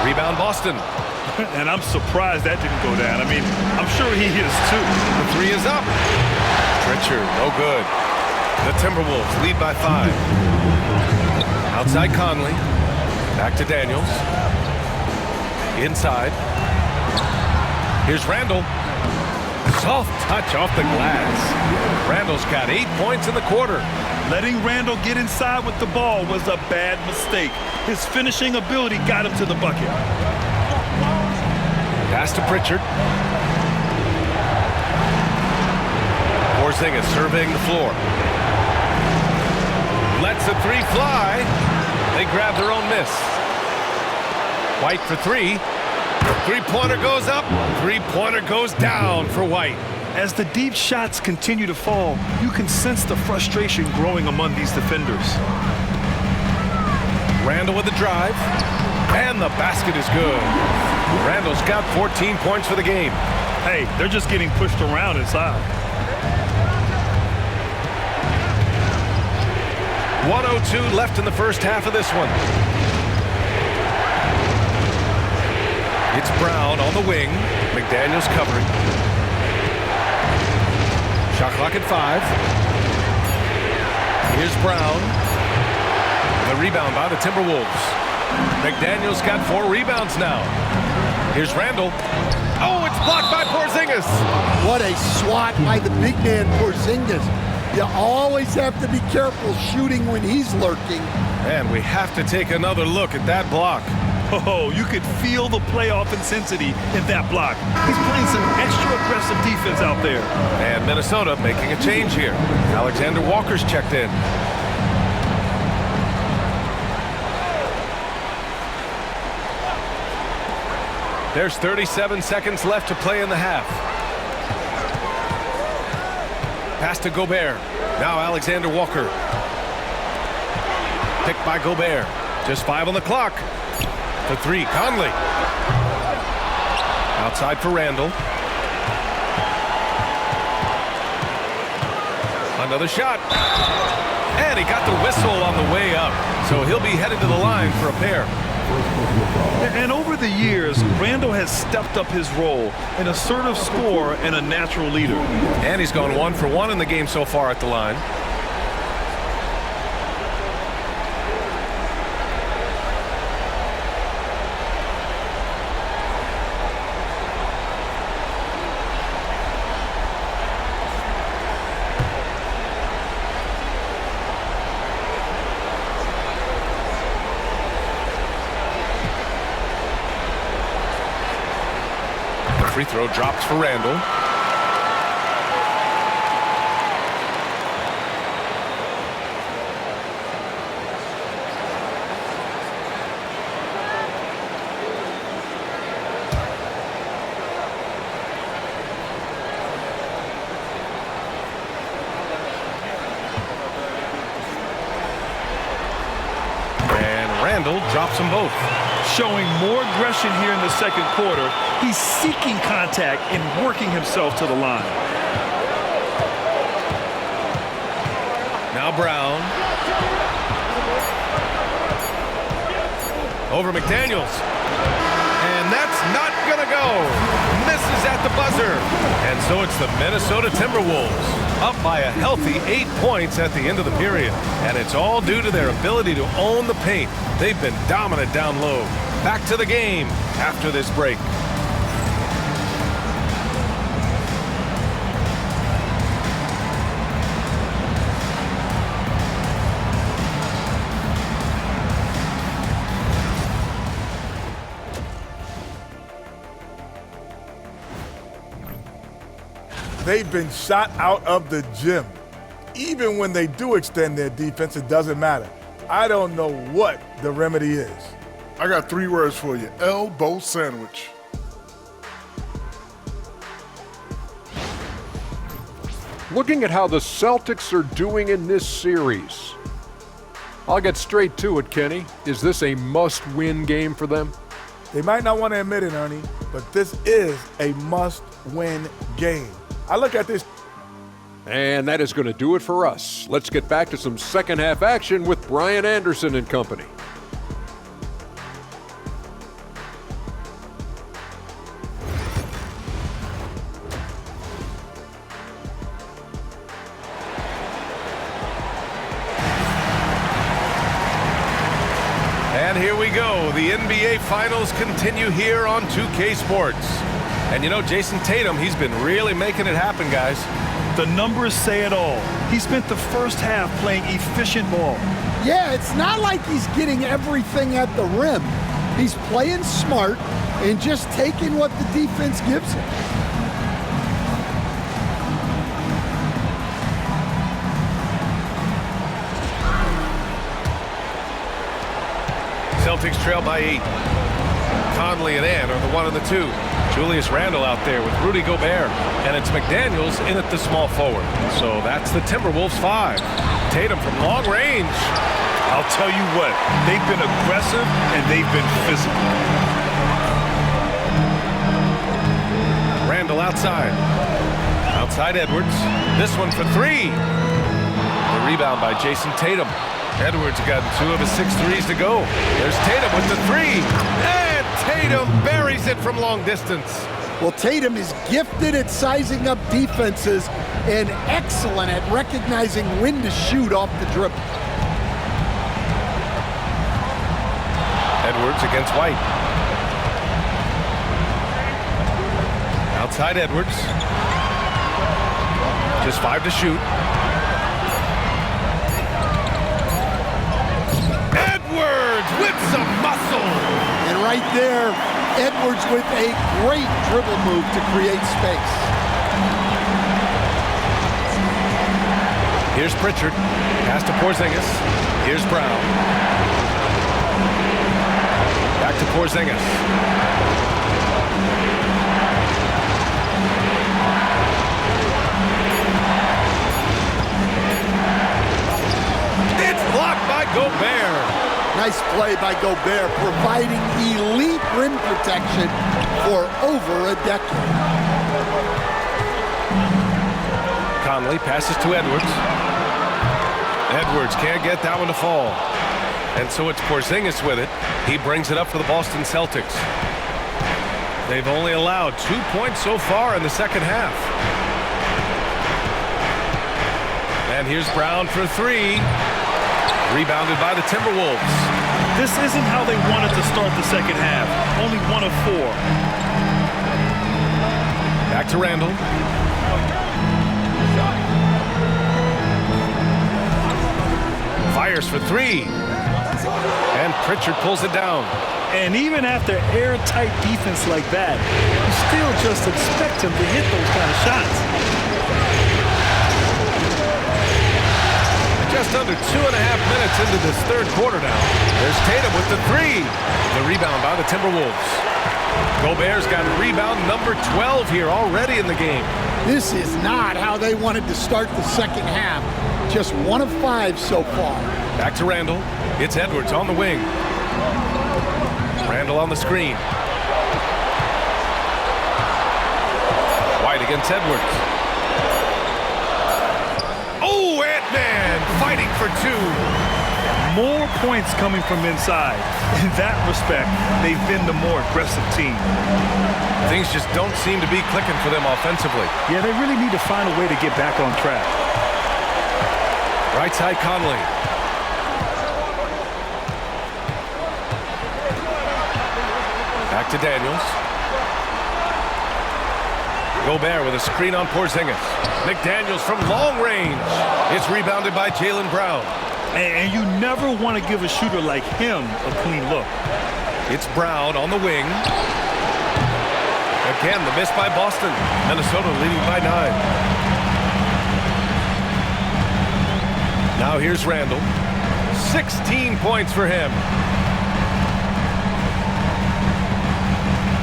A: Rebound Boston.
B: And I'm surprised that didn't go down. I mean, I'm sure he is too.
A: The three is up. Pritchard, no good. The Timberwolves lead by 5. Outside Conley. Back to Daniels. Inside. Here's Randall. Soft touch off the glass. Randall's got 8 points in the quarter.
B: Letting Randall get inside with the ball was a bad mistake. His finishing ability got him to the bucket.
A: Pass to Pritchard. Porzingis surveying the floor. Lets a three fly. They grab their own miss. White for three. Three-pointer goes up. Three-pointer goes down for White.
B: As the deep shots continue to fall, you can sense the frustration growing among these defenders.
A: Randall with the drive. And the basket is good. Randall's got 14 points for the game.
B: Hey, they're just getting pushed around inside.
A: 1:02 left in the first half of this one. It's Brown on the wing. McDaniels covering. Shot clock at 5. Here's Brown. The rebound by the Timberwolves. McDaniels got 4 rebounds now. Here's Randall. Oh, it's blocked by Porzingis.
C: What a swat by the big man Porzingis. You always have to be careful shooting when he's lurking.
A: And we have to take another look at that block.
B: Oh, you could feel the playoff intensity in that block. He's playing some extra aggressive defense out there.
A: And Minnesota making a change here. Alexander Walker's checked in. There's 37 seconds left to play in the half. Pass to Gobert. Now Alexander Walker. Picked by Gobert. Just 5 on the clock. For 3, Conley. Outside for Randall. Another shot. And he got the whistle on the way up. So he'll be headed to the line for a pair.
B: And over the years, Randall has stepped up his role, an assertive scorer and a natural leader.
A: And he's gone 1 for 1 in the game so far at the line. Free throw drops for Randall. And Randall drops them both.
B: Showing more aggression here in the second quarter. He's seeking contact and working himself to the line.
A: Now Brown. Over McDaniels. And that's not gonna go. Misses at the buzzer. And so it's the Minnesota Timberwolves up by a healthy 8 points at the end of the period. And it's all due to their ability to own the paint. They've been dominant down low. Back to the game after this break.
E: They've been shot out of the gym. Even when they do extend their defense, it doesn't matter. I don't know what the remedy is.
F: I got 3 words for you. Elbow sandwich.
G: Looking at how the Celtics are doing in this series, I'll get straight to it, Kenny. Is this a must-win game for them?
E: They might not want to admit it, Ernie, but this is a must-win game. I look at this.
G: And that is going to do it for us. Let's get back to some second-half action with Brian Anderson and company.
A: And here we go. The NBA Finals continue here on 2K Sports. And you know, Jason Tatum, he's been really making it happen, guys.
B: The numbers say it all. He spent the first half playing efficient ball.
C: Yeah, it's not like he's getting everything at the rim. He's playing smart and just taking what the defense gives him.
A: Celtics trail by 8. Conley and Ant are the 1 and the 2. Julius Randle out there with Rudy Gobert. And it's McDaniels in at the small forward. So that's the Timberwolves 5. Tatum from long range.
B: I'll tell you what, they've been aggressive and they've been physical.
A: Randle outside. Outside Edwards. This one for 3. The rebound by Jason Tatum. Edwards got 2 of his 6 threes to go. There's Tatum with the 3. And Tatum buries it from long distance.
C: Well, Tatum is gifted at sizing up defenses and excellent at recognizing when to shoot off the dribble.
A: Edwards against White. Outside Edwards. Just 5 to shoot. Edwards with some muscle.
C: And right there, Edwards with a great dribble move to create space.
A: Here's Pritchard. Pass to Porzingis. Here's Brown. Back to Porzingis. It's blocked by Gobert.
C: Nice play by Gobert, providing elite rim protection for over a decade.
A: Conley passes to Edwards. Edwards can't get that one to fall. And so it's Porzingis with it. He brings it up for the Boston Celtics. They've only allowed 2 points so far in the second half. And here's Brown for 3. Rebounded by the Timberwolves.
B: This isn't how they wanted to start the second half. Only 1 of 4.
A: Back to Randall. Fires for 3. And Pritchard pulls it down.
B: And even after airtight defense like that, you still just expect him to hit those kind of shots.
A: Just under 2.5 minutes into this third quarter now. There's Tatum with the 3. The rebound by the Timberwolves. Gobert's got rebound number 12 here already in the game.
C: This is not how they wanted to start the second half. Just 1 of 5 so far.
A: Back to Randall. It's Edwards on the wing. Randall on the screen. White against Edwards. Oh, Ant-Man fighting for 2.
B: More points coming from inside. In that respect, they've been the more aggressive team.
A: Things just don't seem to be clicking for them offensively.
B: Yeah, they really need to find a way to get back on track.
A: Right side Conley. Back to Daniels. Gobert with a screen on Porzingis. McDaniels from long range. It's rebounded by Jaylen Brown.
B: And you never want to give a shooter like him a clean look.
A: It's Brown on the wing. Again, the miss by Boston. Minnesota leading by 9. Now here's Randall. 16 points for him.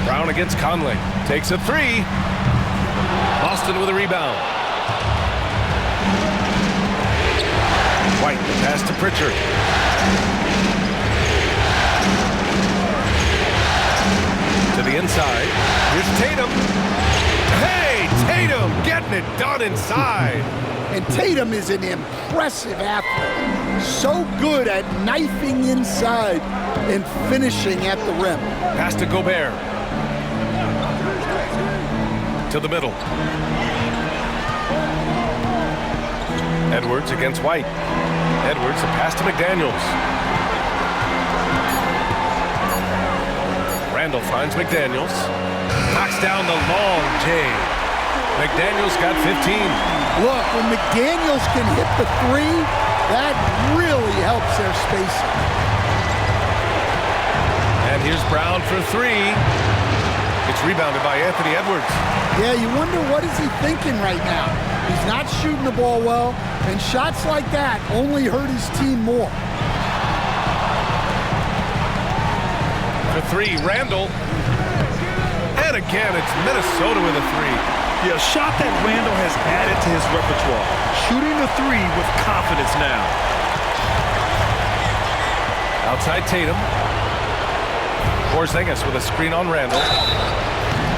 A: Brown against Conley. Takes a 3. Boston with a rebound. White, pass to Pritchard. To the inside. Here's Tatum. Hey, Tatum getting it done inside.
C: And Tatum is an impressive athlete. So good at knifing inside and finishing at the rim.
A: Pass to Gobert. To the middle. Edwards against White. Edwards, a pass to McDaniels. Randall finds McDaniels. Knocks down the long J. McDaniels got 15.
C: Look, when McDaniels can hit the 3, that really helps their spacing.
A: And here's Brown for 3. It's rebounded by Anthony Edwards.
C: Yeah, you wonder what is he thinking right now. He's not shooting the ball well, and shots like that only hurt his team more.
A: For 3, Randall. And again, it's Minnesota with a 3.
B: Yeah, a shot that Randall has added to his repertoire. Shooting the 3 with confidence now.
A: Outside Tatum. Porzingis with a screen on Randall.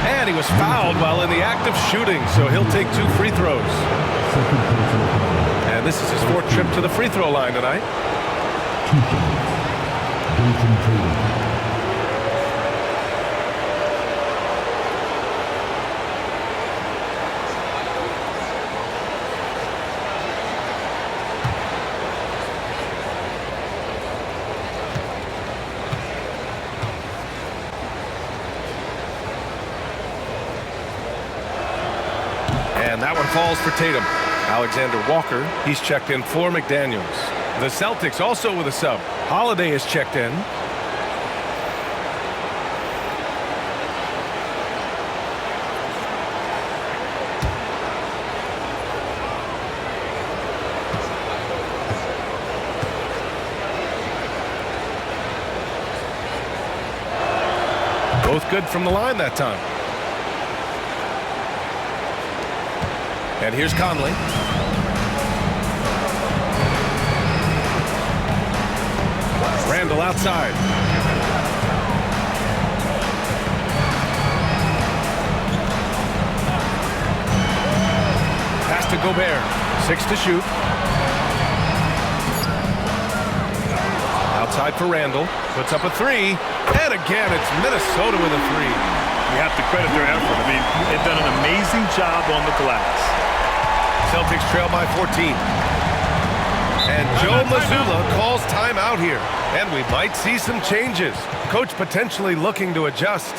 A: And he was fouled while in the act of shooting, so he'll take 2 free throws. And this is his 4th trip to the free throw line tonight. falls for Tatum. Alexander Walker, he's checked in for McDaniels. The Celtics also with a sub. Holiday is checked in. Both good from the line that time. And here's Conley. Randall outside. Pass to Gobert. 6 to shoot. Outside for Randall. Puts up a 3. And again, it's Minnesota with a 3.
B: You have to credit their effort. I mean, they've done an amazing job on the glass.
A: Celtics trail by 14. And Joe Mazzulla calls timeout here. And we might see some changes. Coach potentially looking to adjust.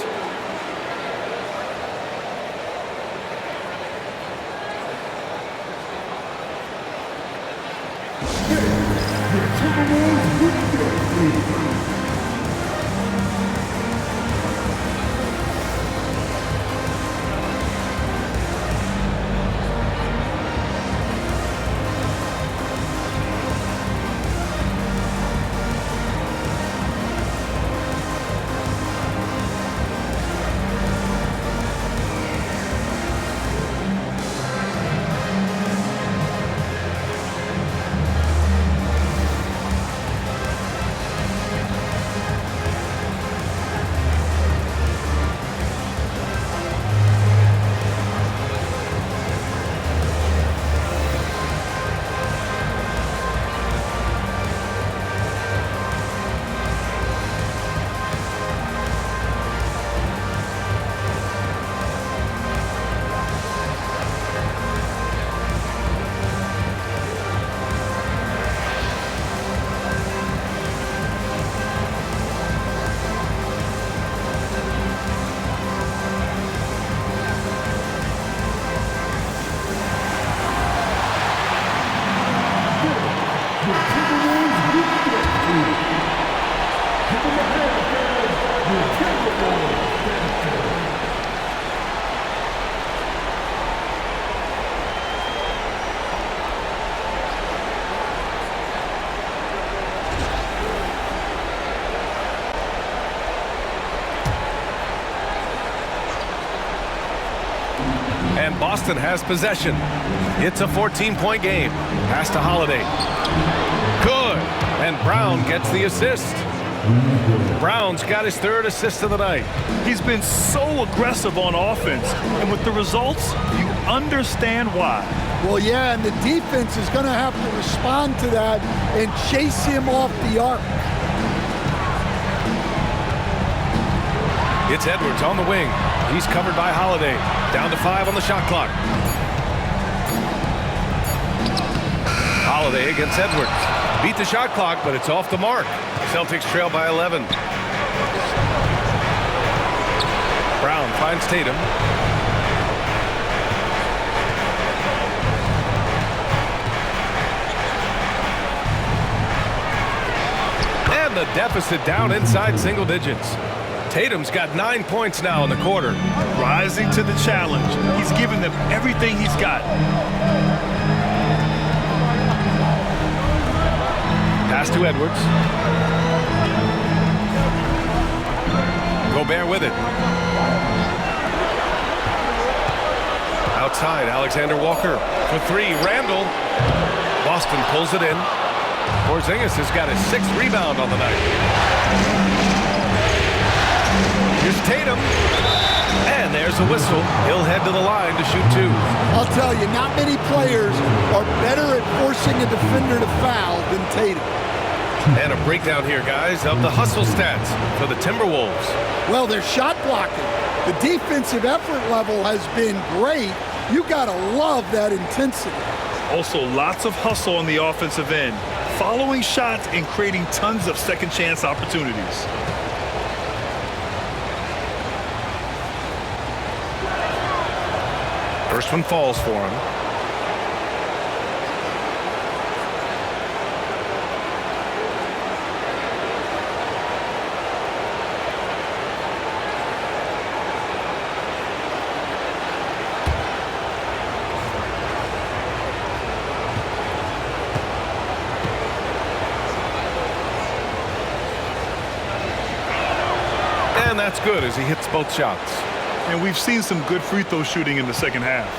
A: And Boston has possession. It's a 14-point game. Pass to Holiday. Good. And Brown gets the assist. Brown's got his 3rd assist of the night.
B: He's been so aggressive on offense, and with the results, you understand why.
C: Well, yeah, and the defense is going to have to respond to that and chase him off the arc.
A: It's Edwards on the wing. He's covered by Holiday. Down to 5 on the shot clock. Holiday against Edwards. Beat the shot clock, but it's off the mark. Celtics trail by 11. Brown finds Tatum. And the deficit down inside single digits. Tatum's got 9 points now in the quarter.
B: Rising to the challenge. He's given them everything he's got.
A: Pass to Edwards. Gobert with it. Outside, Alexander Walker for 3. Randall. Boston pulls it in. Porzingis has got his 6th rebound on the night. Here's Tatum. And there's a whistle. He'll head to the line to shoot 2.
C: I'll tell you, not many players are better at forcing a defender to foul than Tatum.
A: And a breakdown here, guys, of the hustle stats for the Timberwolves.
C: Well, they're shot blocking. The defensive effort level has been great. You got to love that intensity.
B: Also, lots of hustle on the offensive end. Following shots and creating tons of second chance opportunities.
A: First one falls for him. And that's good as he hits both shots.
B: And we've seen some good free throw shooting in the second half.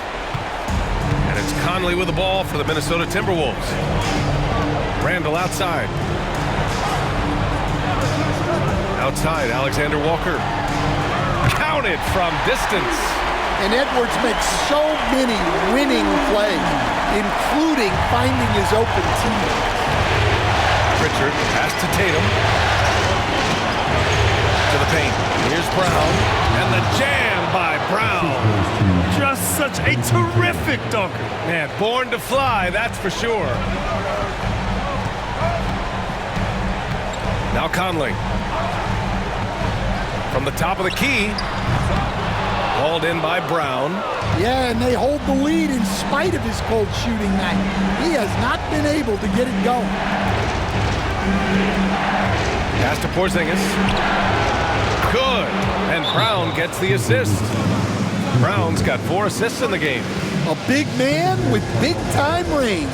A: And it's Conley with the ball for the Minnesota Timberwolves. Randall outside. Outside, Alexander Walker. Counted from distance.
C: And Edwards makes so many winning plays, including finding his open teammate.
A: Pritchard, pass to Tatum. To the paint. Here's Brown. And the jam by Brown.
B: Just such a terrific dunker.
A: Man, born to fly, that's for sure. Now Conley. From the top of the key. Hauled in by Brown.
C: Yeah, and they hold the lead in spite of his cold shooting night. He has not been able to get it going.
A: Pass to Porzingis. Good. And Brown gets the assist. Brown's got 4 assists in the game.
C: A big man with big-time range.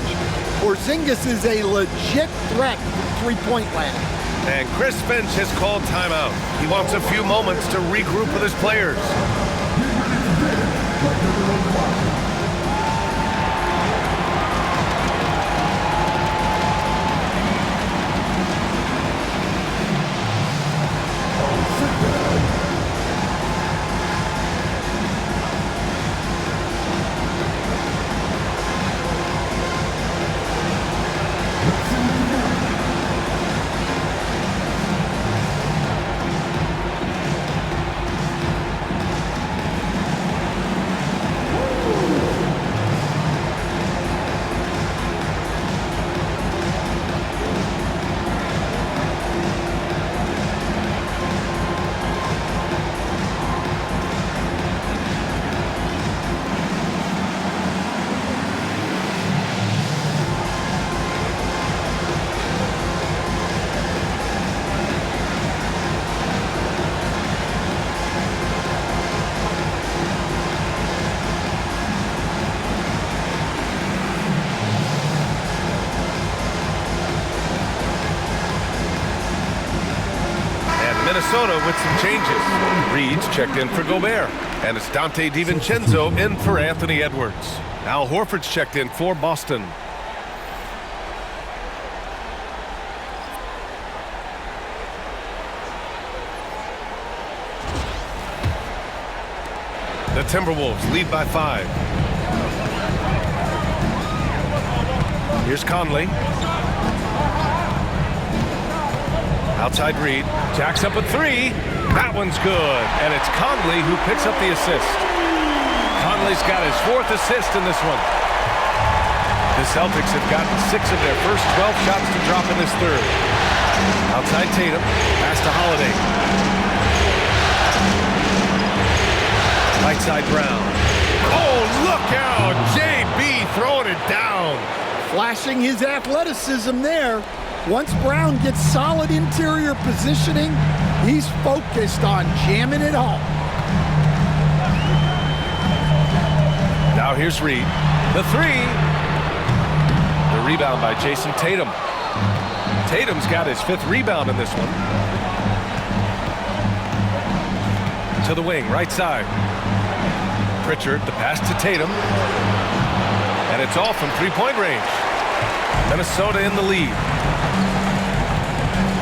C: Porzingis is a legit threat from three-point land.
A: And Chris Finch has called timeout. He wants a few moments to regroup with his players. Minnesota with some changes. Reed's checked in for Gobert. And it's Dante DiVincenzo in for Anthony Edwards. Al Horford's checked in for Boston. The Timberwolves lead by 5. Here's Conley. Outside Reed, jacks up a 3. That one's good, and it's Conley who picks up the assist. Conley's got his 4th assist in this one. The Celtics have gotten 6 of their first 12 shots to drop in this third. Outside Tatum, pass to Holiday. Right side Brown. Oh, look out! JB throwing it down.
C: Flashing his athleticism there. Once Brown gets solid interior positioning, he's focused on jamming it home.
A: Now here's Reed. The 3. The rebound by Jason Tatum. Tatum's got his 5th rebound in this one. To the wing, right side. Pritchard, the pass to Tatum. And it's off from 3-point range. Minnesota in the lead.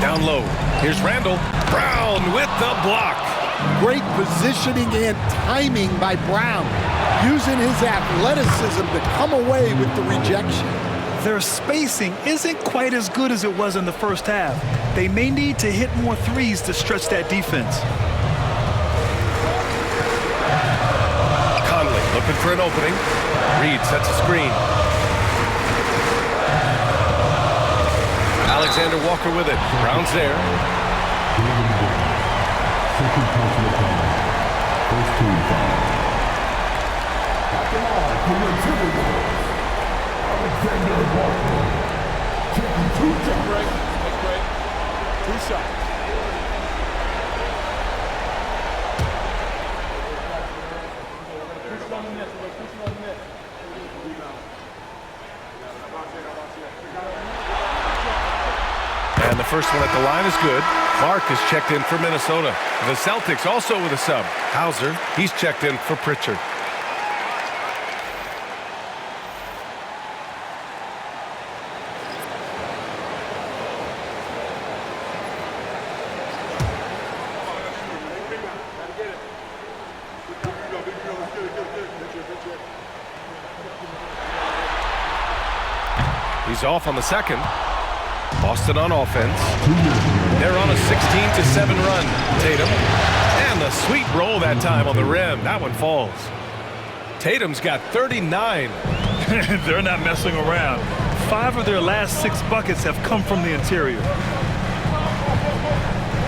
A: Down low. Here's Randall. Brown with the block.
C: Great positioning and timing by Brown, using his athleticism to come away with the rejection.
B: Their spacing isn't quite as good as it was in the first half. They may need to hit more threes to stretch that defense.
A: Conley looking for an opening. Reed sets a screen. Alexander Walker with it. Brown's there. And the first one at the line is good. Clark is checked in for Minnesota. The Celtics also with a sub. Hauser, he's checked in for Pritchard. He's off on the second. Boston on offense. They're on a 16-7 run. Tatum. And the sweet roll that time on the rim. That one falls. Tatum's got 39.
B: They're not messing around. 5 of their last 6 buckets have come from the interior.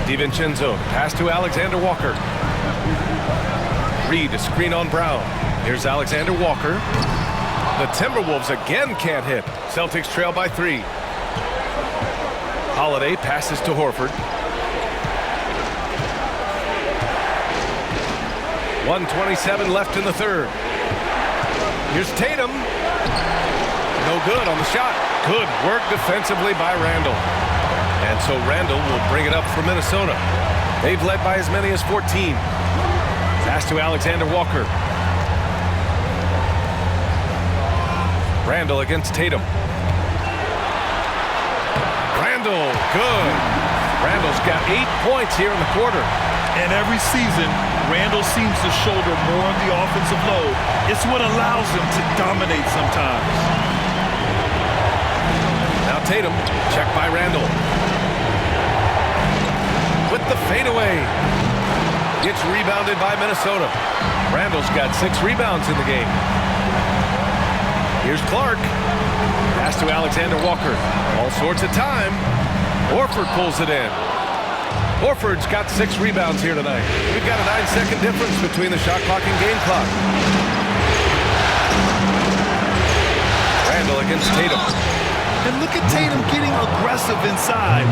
A: DiVincenzo. Pass to Alexander Walker. Reed, a screen on Brown. Here's Alexander Walker. The Timberwolves again can't hit. Celtics trail by 3. Holiday passes to Horford. 1:27 left in the third. Here's Tatum. No good on the shot. Good work defensively by Randall. And so Randall will bring it up for Minnesota. They've led by as many as 14. Pass to Alexander Walker. Randall against Tatum. Randall, good. Randall's got 8 points here in the quarter.
B: And every season, Randall seems to shoulder more of the offensive load. It's what allows him to dominate sometimes.
A: Now Tatum, checked by Randall. With the fadeaway. Gets rebounded by Minnesota. Randall's got 6 rebounds in the game. Here's Clark. Pass to Alexander Walker. All sorts of time. Horford pulls it in. Horford's got 6 rebounds here tonight. We've got a 9-second difference between the shot clock and game clock. Randall against Tatum.
B: And look at Tatum getting aggressive inside.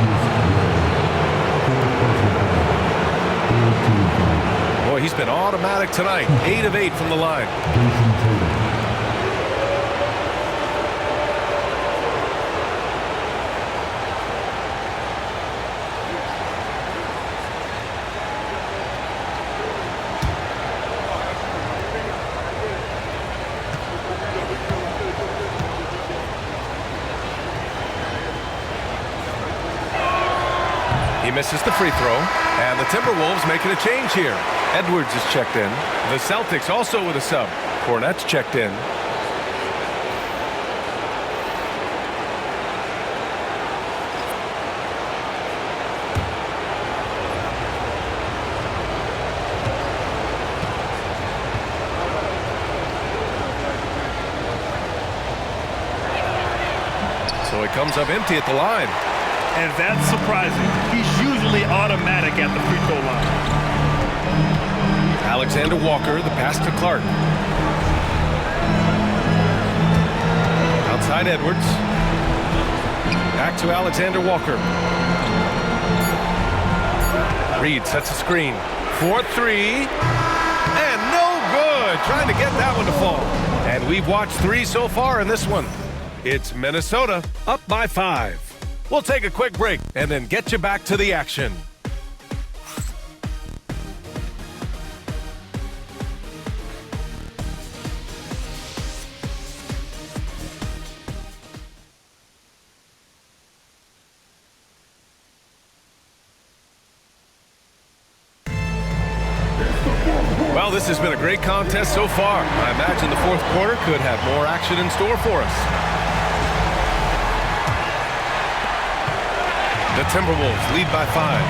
A: Boy, he's been automatic tonight. 8 of 8 from the line. He misses the free throw, and the Timberwolves making a change here. Edwards is checked in. The Celtics also with a sub. Cornette's checked in. So he comes up empty at the line.
B: And that's surprising. He's usually automatic at the free throw line.
A: Alexander Walker, the pass to Clark. Outside Edwards. Back to Alexander Walker. Reed sets a screen. 4-3. And no good. Trying to get that one to fall. And we've watched 3 so far in this one. It's Minnesota up by 5. We'll take a quick break and then get you back to the action. Well, this has been a great contest so far. I imagine the fourth quarter could have more action in store for us. The Timberwolves lead by 5.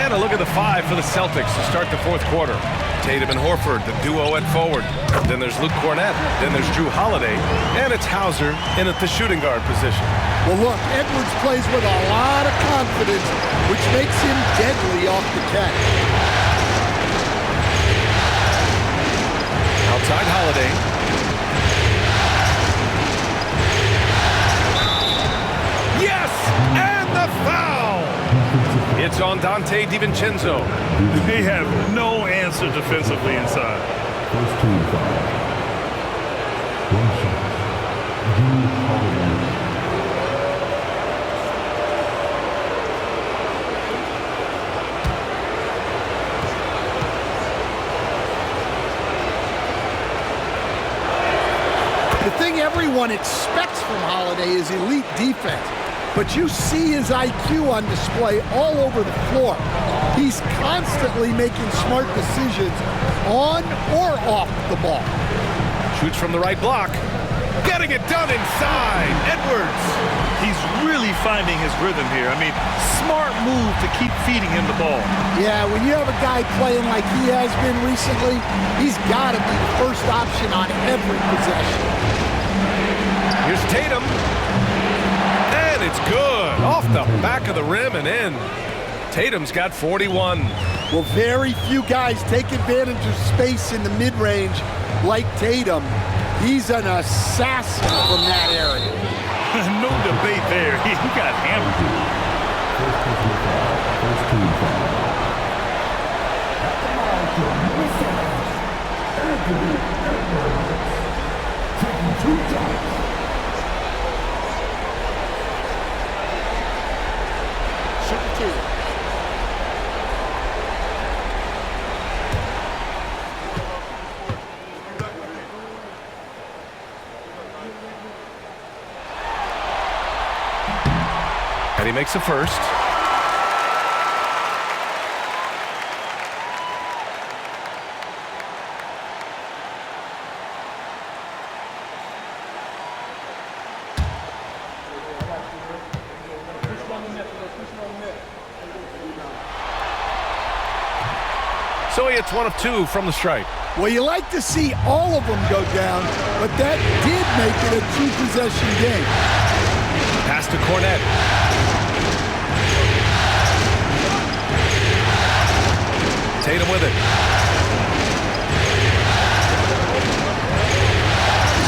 A: And a look at the 5 for the Celtics to start the fourth quarter. Tatum and Horford, the duo at forward. Then there's Luke Cornette. Then there's Drew Holiday. And it's Hauser in at the shooting guard position.
C: Well, look, Edwards plays with a lot of confidence, which makes him deadly off the catch.
A: Outside Holiday. Yes! And the foul! It's on Dante DiVincenzo.
B: They have no answer defensively inside.
F: First team foul. One shot. Drew Holiday.
C: everyone expects from Holiday is elite defense, but you see his IQ on display all over the floor. He's constantly making smart decisions on or off the ball.
A: Shoots from the right block. Getting it done inside. Edwards.
B: He's really finding his rhythm here. I mean, smart move to keep feeding him the ball.
C: Yeah, when you have a guy playing like he has been recently, he's got to be the first option on every possession.
A: Here's Tatum. And it's good. Off the back of the rim and in. Tatum's got 41.
C: Well, very few guys take advantage of space in the mid-range like Tatum. He's an assassin from that area.
B: No debate there. He got hammered.
C: Shooting two.
A: And he makes the first. So he hits 1 of 2 from the stripe.
C: Well, you like to see all of them go down, but that did make it a two-possession game.
A: Pass to Cornette. Tatum with it.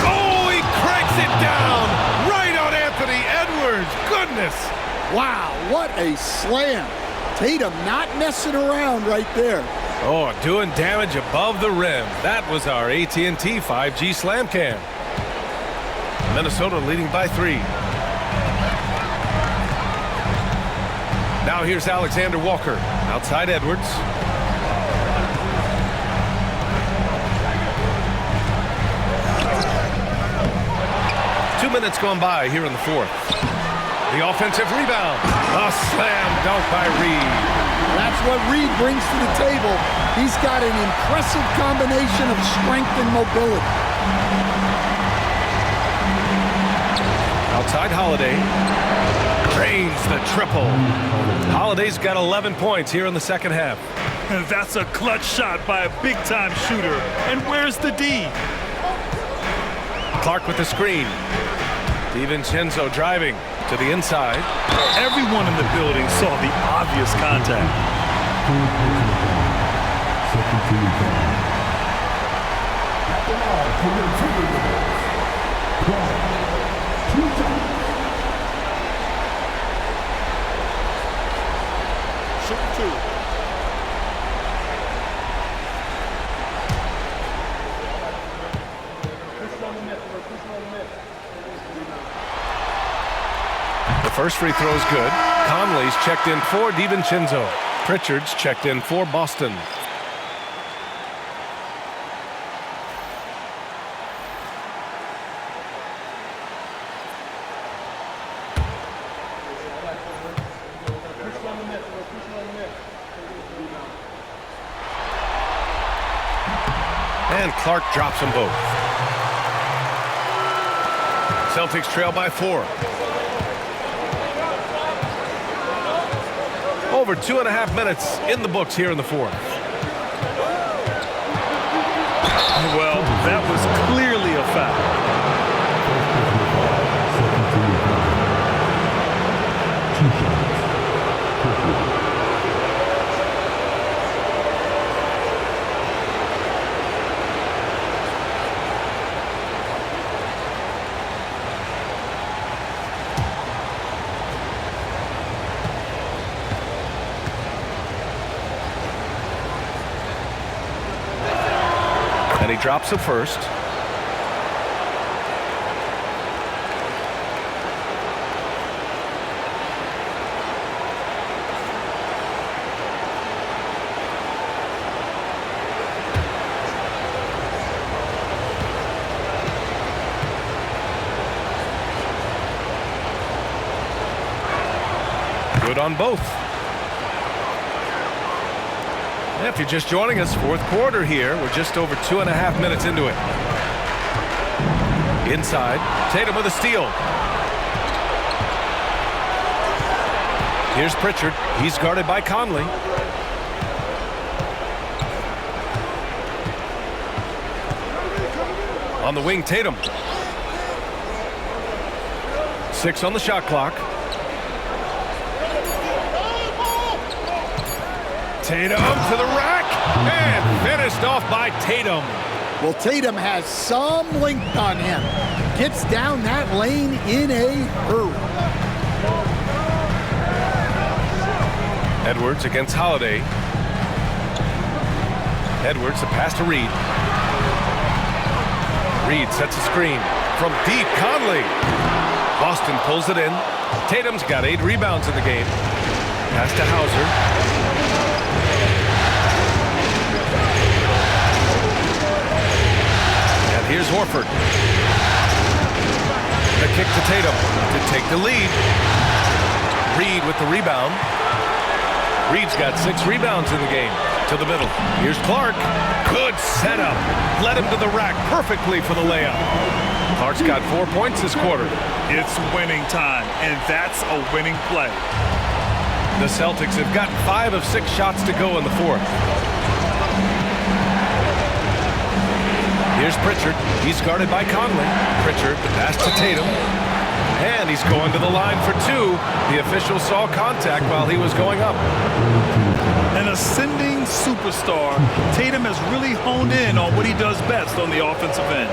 A: Oh, he cranks it down right on Anthony Edwards. Goodness.
C: Wow, what a slam. Tatum not messing around right there.
A: Oh, doing damage above the rim. That was our AT&T 5G Slam Cam. Minnesota leading by 3. Now here's Alexander Walker. Outside Edwards. Two minutes gone by here in the fourth. The offensive rebound. A slam dunk by Reed.
C: That's what Reed brings to the table. He's got an impressive combination of strength and mobility.
A: Outside Holiday. Drains the triple. Holiday's got 11 points here in the second half.
B: That's a clutch shot by a big-time shooter. And where's the D?
A: Clark with the screen. DiVincenzo driving to the inside.
B: Everyone in the building saw the obvious contact.
C: Shooting two.
A: The first free throw is good. Conley's checked in for DiVincenzo. Pritchard's checked in for Boston. And Clark drops them both. Celtics trail by 4. Over 2.5 minutes in the books here in the fourth.
B: Well, that was clearly a foul.
A: And he drops it first. Good on both. If you're just joining us, fourth quarter here. We're just over 2.5 minutes into it. Inside, Tatum with a steal. Here's Pritchard. He's guarded by Conley. On the wing, Tatum. 6 on the shot clock. Tatum to the rack and finished off by Tatum.
C: Well, Tatum has some length on him. Gets down that lane in a hurry.
A: Edwards against Holiday. Edwards, the pass to Reed. Reed sets a screen from deep. Conley. Boston pulls it in. Tatum's got 8 rebounds in the game. Pass to Hauser. Here's Horford. The kick to Tatum to take the lead. Reed with the rebound. Reed's got 6 rebounds in the game. To the middle. Here's Clark. Good setup. Led him to the rack perfectly for the layup. Clark's got 4 points this quarter.
B: It's winning time, and that's a winning play.
A: The Celtics have gotten 5 of 6 shots to go in the fourth. Here's Pritchard. He's guarded by Conley. Pritchard, the pass to Tatum. And he's going to the line for 2. The official saw contact while he was going up.
B: An ascending superstar, Tatum has really honed in on what he does best on the offensive end.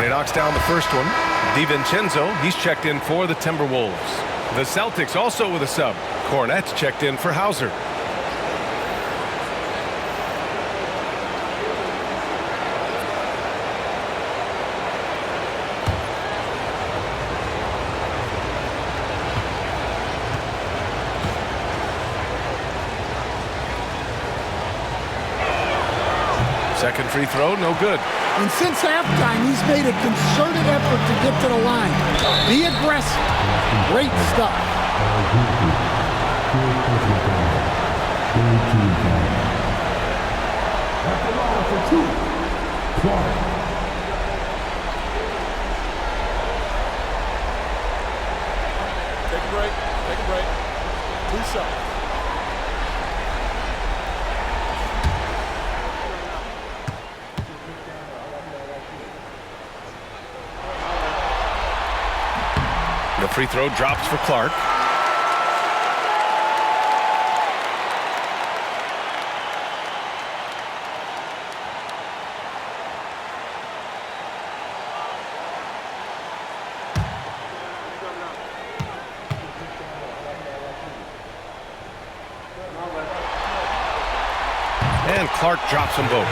A: Knocks down the first one. DiVincenzo, he's checked in for the Timberwolves. The Celtics also with a sub. Cornette's checked in for Hauser. Second free throw, no good.
C: And since halftime, he's made a concerted effort to get to the line. Be aggressive. Great stuff.
E: Take a break. Take a break. 2 shots.
A: The free throw drops for Clark. And Clark drops them both.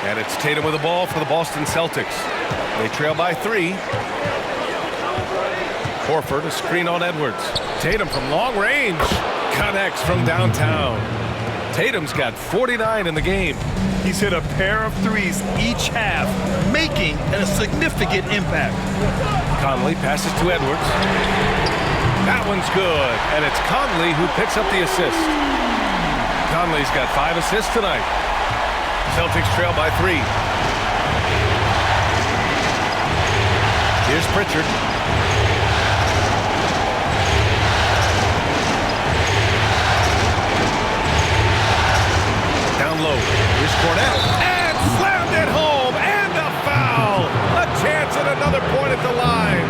A: And it's Tatum with the ball for the Boston Celtics. They trail by 3. Horford, a screen on Edwards. Tatum from long range. Connects from downtown. Tatum's got 49 in the game.
B: He's hit a pair of threes each half, making a significant impact.
A: Conley passes to Edwards. That one's good, and it's Conley who picks up the assist. Conley's got 5 assists tonight. Celtics trail by 3. Here's Pritchard. Down low. Here's Cornette. And slammed it home. And a foul. A chance at another point at the line.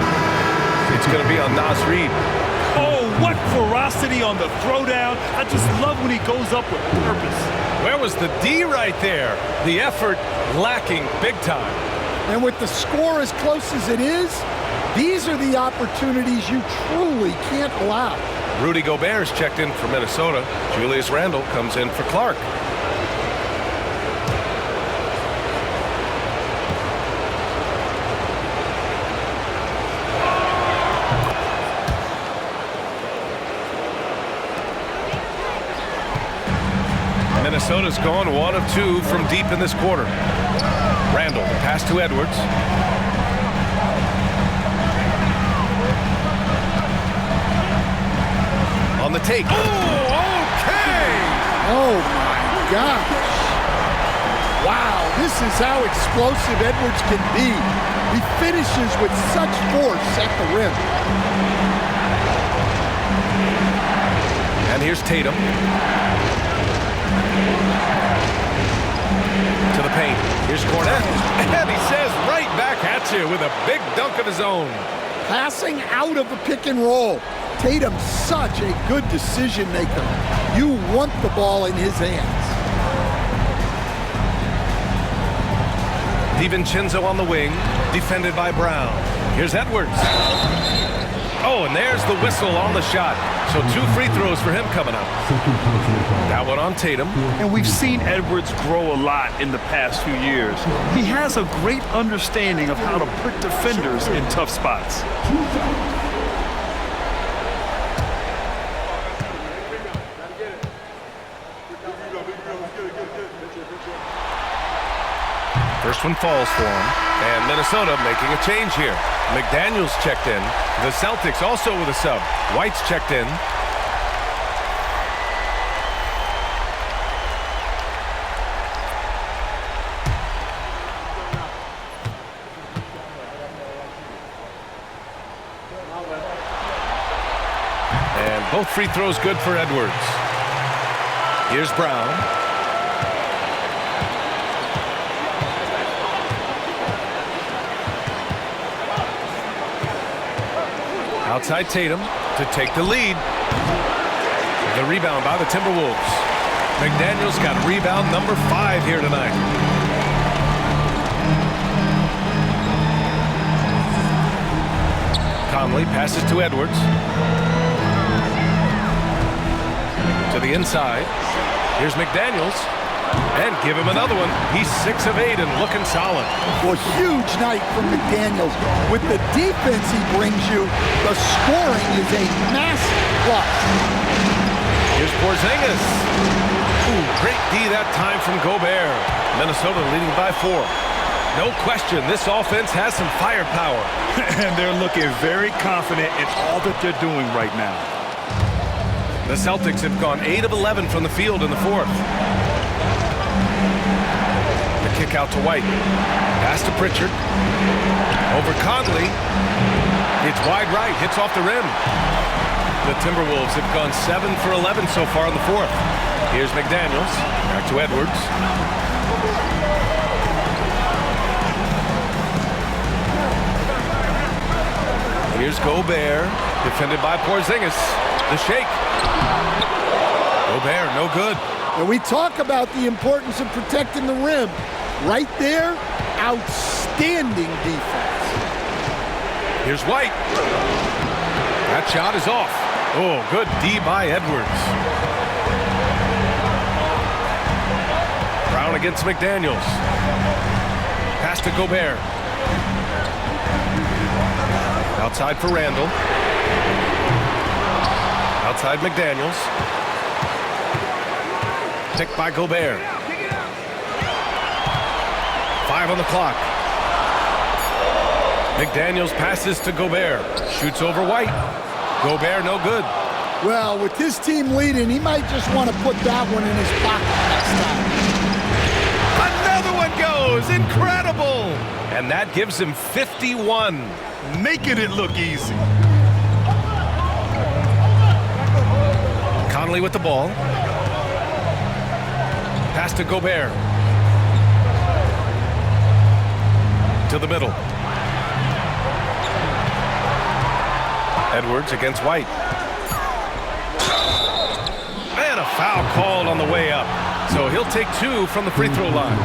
A: It's going to be on Nas Reed.
B: Oh, what ferocity on the throwdown. I just love when he goes up with purpose.
A: Where was the D right there? The effort lacking big time.
C: And with the score as close as it is, these are the opportunities you truly can't allow.
A: Rudy Gobert's checked in for Minnesota. Julius Randle comes in for Clark. Minnesota's gone 1 of 2 from deep in this quarter. Randall, the pass to Edwards. On the take. Oh, okay!
C: Oh, my gosh. Wow, this is how explosive Edwards can be. He finishes with such force at the rim.
A: And here's Tatum. To the paint. Here's Cornette. And he says right back at you with a big dunk of his own.
C: Passing out of a pick and roll. Tatum's such a good decision maker. You want the ball in his hands.
A: DiVincenzo on the wing, defended by Brown. Here's Edwards. Oh, and there's the whistle on the shot. So 2 free throws for him coming up. That one on Tatum.
B: And we've seen Edwards grow a lot in the past few years. He has a great understanding of how to put defenders in tough spots.
A: First one falls for him. And Minnesota making a change here. McDaniels checked in. The Celtics also with a sub. White's checked in. And both free throws good for Edwards. Here's Brown. Outside Tatum to take the lead. The rebound by the Timberwolves. McDaniels got rebound number 5 here tonight. Conley passes to Edwards. To the inside. Here's McDaniels. And give him another one. He's 6 of 8 and looking solid.
C: Well, huge night from McDaniels. With the defense he brings you, the scoring is a massive plus.
A: Here's Porzingis. Ooh, great D that time from Gobert. Minnesota leading by 4. No question, this offense has some firepower.
B: And they're looking very confident in all that they're doing right now.
A: The Celtics have gone 8 of 11 from the field in the 4th. Kick out to White. Pass to Pritchard. Over Conley. It's wide right. Hits off the rim. The Timberwolves have gone 7 for 11 so far in the 4th. Here's McDaniels. Back to Edwards. Here's Gobert. Defended by Porzingis. The shake. Gobert, no good.
C: And we talk about the importance of protecting the rim. Right there, outstanding defense.
A: Here's White. That shot is off. Oh, good D by Edwards. Brown against McDaniels. Pass to Gobert. Outside for Randall. Outside McDaniels. Picked by Gobert. 5 on the clock. McDaniels passes to Gobert. Shoots over White. Gobert no good.
C: Well, with this team leading, he might just want to put that one in his pocket next time.
A: Another one goes. Incredible. And that gives him 51.
B: Making it look easy.
A: Conley with the ball. Pass to Gobert. To the middle. Edwards against White. And a foul called on the way up. So he'll take 2 from the free throw line.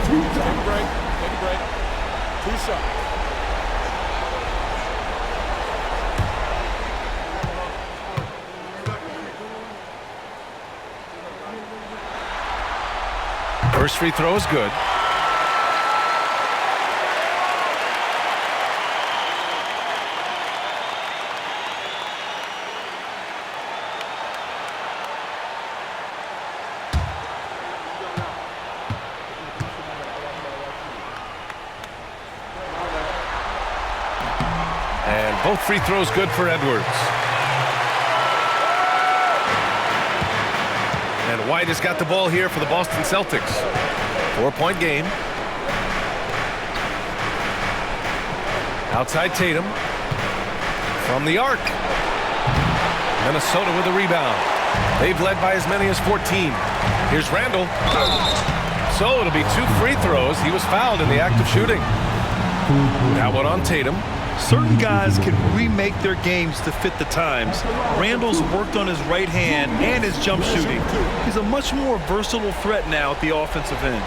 E: Take a break. 2 shots.
A: First free throw is good. Both free throws good for Edwards. And White has got the ball here for the Boston Celtics. 4-point game. Outside Tatum. From the arc. Minnesota with a rebound. They've led by as many as 14. Here's Randall. So it'll be 2 free throws. He was fouled in the act of shooting. That one on Tatum.
B: Certain guys can remake their games to fit the times. Randall's worked on his right hand and his jump shooting. He's a much more versatile threat now at the offensive end.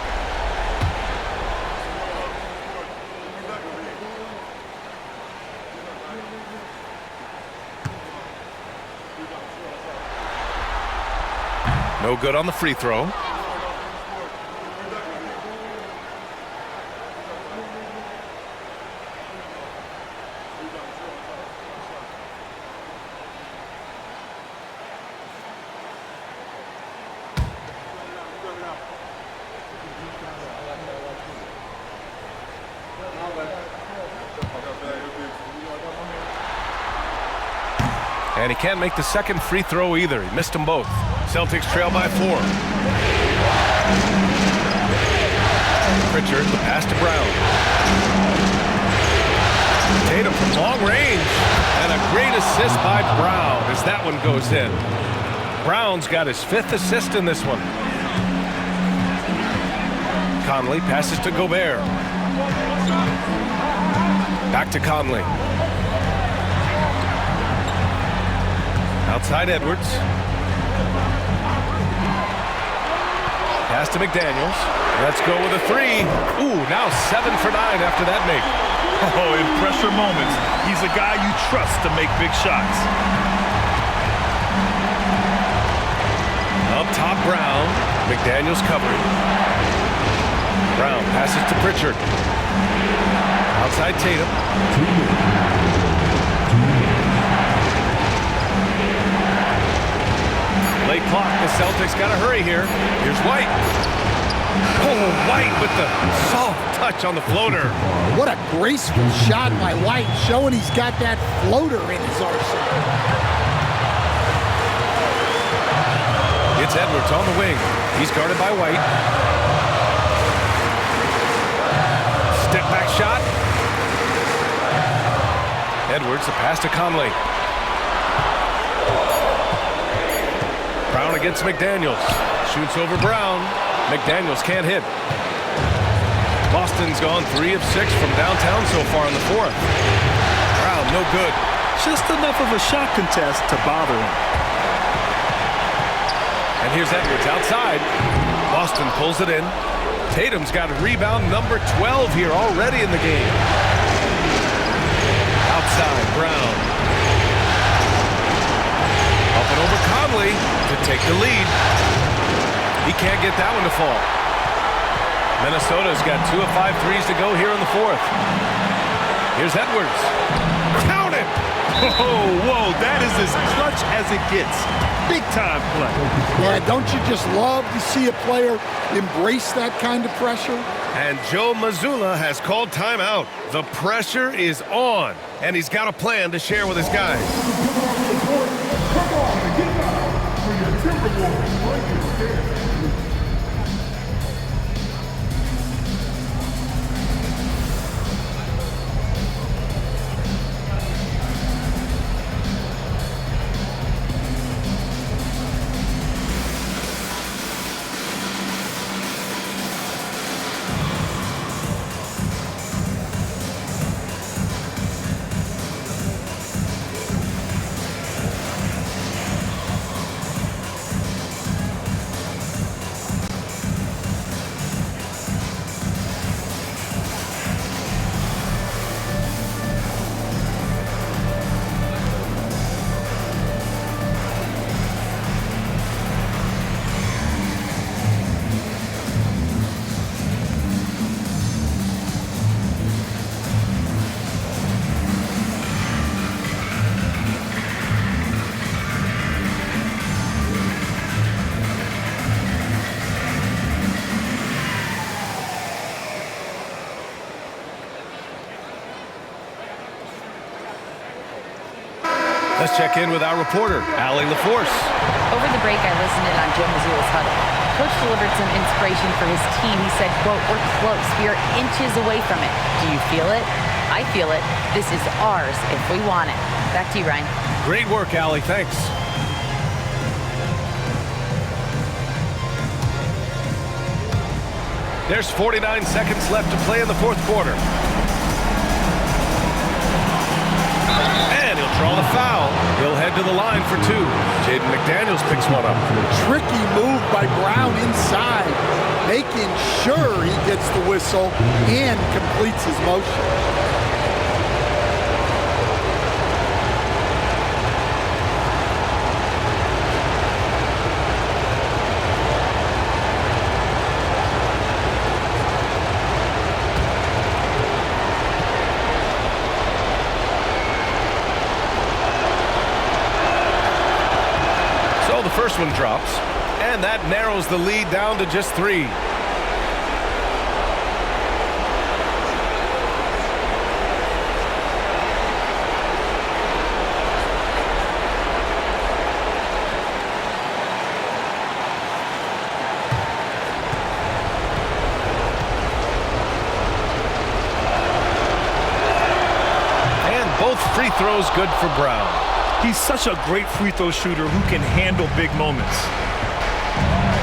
A: No good on the free throw. And he can't make the second free throw either. He missed them both. Celtics trail by 4. Pritchard, the pass to Brown. Tatum from long range. And a great assist by Brown as that one goes in. Brown's got his 5th assist in this one. Conley passes to Gobert. Back to Conley. Outside Edwards. Pass to McDaniels. Let's go with a 3. Ooh, now 7 for 9 after that make.
B: Oh, in pressure moments, he's a guy you trust to make big shots.
A: Up top, Brown. McDaniels covering. Brown passes to Pritchard. Outside Tatum. Late clock, the Celtics got to hurry here. Here's White. Oh, White with the soft touch on the floater.
C: What a graceful shot by White, showing he's got that floater in his arsenal.
A: It's Edwards on the wing. He's guarded by White. Step back shot. Edwards, the pass to Conley. Brown against McDaniels. Shoots over Brown. McDaniels can't hit. Boston's gone 3 of 6 from downtown so far in the 4th. Brown, no good.
B: Just enough of a shot contest to bother him.
A: And here's Edwards outside. Boston pulls it in. Tatum's got rebound number 12 here already in the game. Outside, Brown. Up and over Conley to take the lead. He can't get that one to fall. Minnesota's got 2 of 5 threes to go here in the 4th. Here's Edwards. Count it!
B: Oh, whoa, that is as clutch as it gets. Big time play.
C: Yeah, don't you just love to see a player embrace that kind of pressure?
A: And Joe Mazzulla has called timeout. The pressure is on, and he's got a plan to share with his guys.
F: Come on, get up for your Timberwolves.
A: let's check in with our reporter, Allie LaForce.
D: Over the break, I listened in on Joe Mazzulla's huddle. Coach delivered some inspiration for his team. He said, quote, "We're close. We are inches away from it. Do you feel it? I feel it. This is ours if we want it." Back to you, Ryan.
A: Great work, Allie. Thanks. There's 49 seconds left to play in the fourth quarter. And he'll draw the foul. He'll head to the line for two. Jaden McDaniels picks one up.
C: Tricky move by Brown inside, making sure he gets the whistle and completes his motion.
A: The first one drops, and that narrows the lead down to just 3. And both free throws good for Brown.
B: He's such a great free throw shooter who can handle big moments.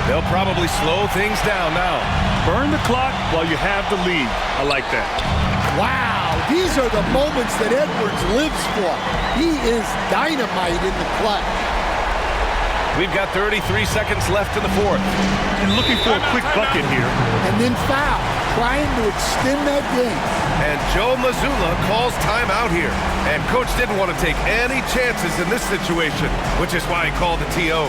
A: They'll probably slow things down now.
B: Burn the clock while you have the lead. I like that.
C: Wow, these are the moments that Edwards lives for. He is dynamite in the clutch.
A: We've got 33 seconds left in the fourth.
B: And looking for a quick bucket here.
C: And then foul, trying to extend that game.
A: And Joe Mazzulla calls timeout here. And coach didn't want to take any chances in this situation, which is why he called the TO.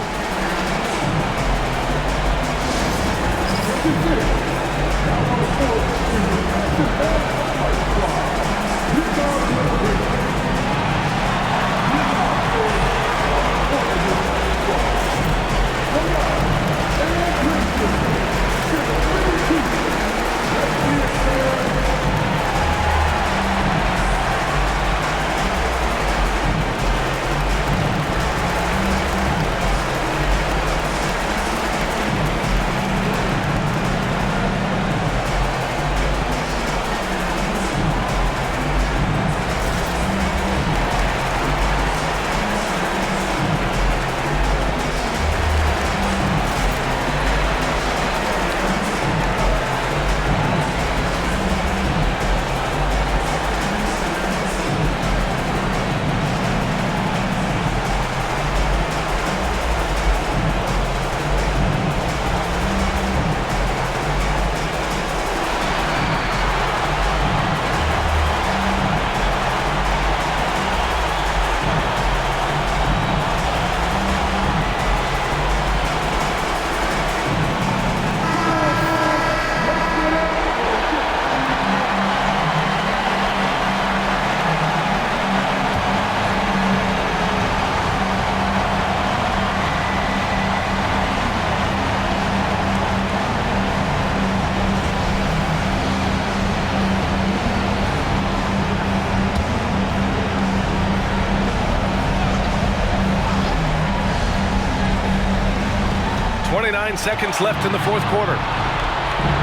A: Seconds left in the fourth quarter.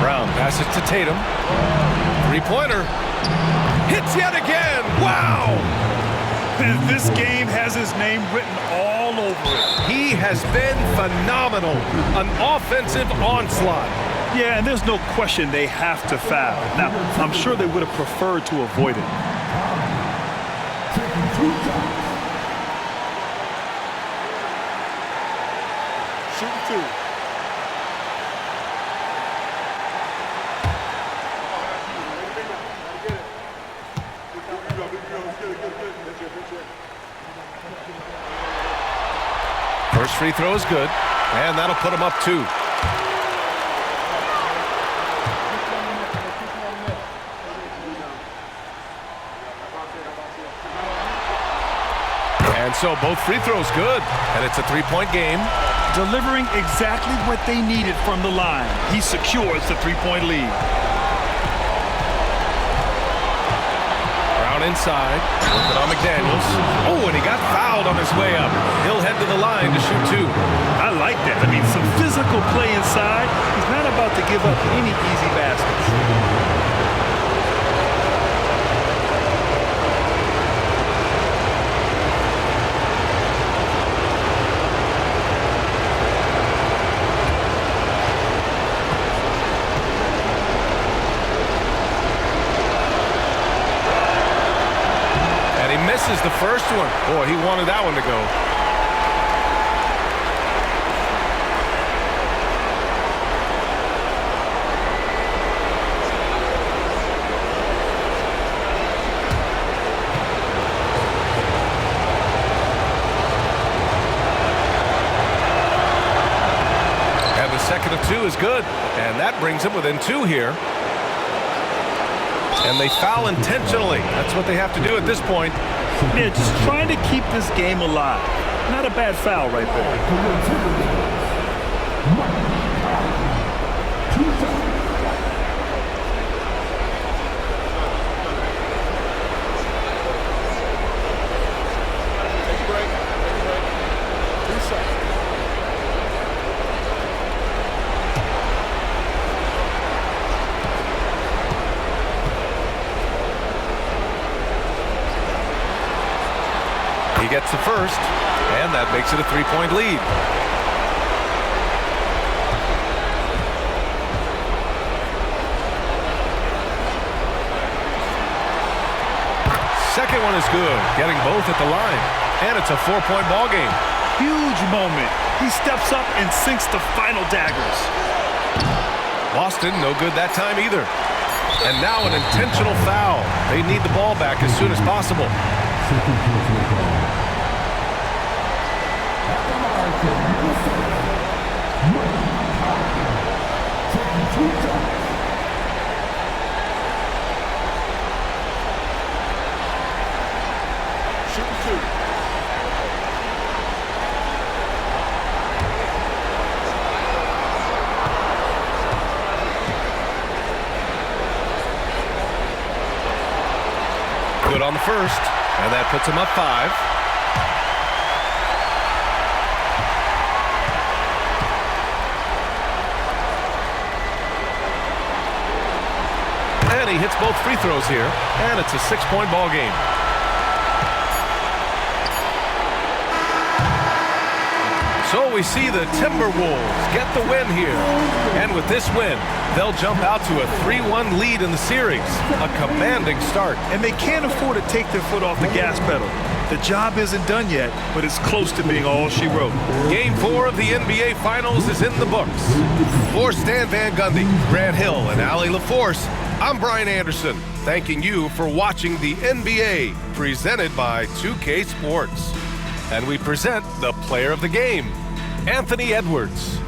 A: Brown passes to Tatum. Three-pointer. Hits yet again. Wow!
B: This game has his name written all over it.
A: He has been phenomenal. An offensive onslaught.
B: Yeah, and there's no question they have to foul. Now, I'm sure they would have preferred to avoid it.
C: Shoot two.
A: First free throw is good, and that'll put him up 2. And so both free throws good, and it's a 3-point game.
B: Delivering exactly what they needed from the line. He secures the 3-point lead.
A: Brown inside. Working on McDaniels. Oh, and he got fouled on his way up. He'll head to the line to shoot 2.
B: I like that. I mean, some physical play inside. He's not about to give up any easy baskets.
A: Misses the first one. Boy, he wanted that one to go. And the second of 2 is good. And that brings him within 2 here. And they foul intentionally. That's what they have to do at this point.
B: Yeah, just trying to keep this game alive. Not a bad foul right there.
A: He gets the first, and that makes it a 3-point lead. Second one is good, getting both at the line, and it's a 4-point ball game.
B: Huge moment. He steps up and sinks the final daggers.
A: Boston, no good that time either. And now an intentional foul. They need the ball back as soon as possible. Good on the first, and that puts him up 5. And he hits both free throws here, and it's a 6-point ball game. So we see the Timberwolves get the win here. And with this win, they'll jump out to a 3-1 lead in the series. A commanding start.
B: And they can't afford to take their foot off the gas pedal. The job isn't done yet, but it's close to being all she wrote.
A: Game 4 of the NBA Finals is in the books. For Stan Van Gundy, Grant Hill, and Allie LaForce, I'm Brian Anderson, thanking you for watching the NBA, presented by 2K Sports. And we present the player of the game, Anthony Edwards.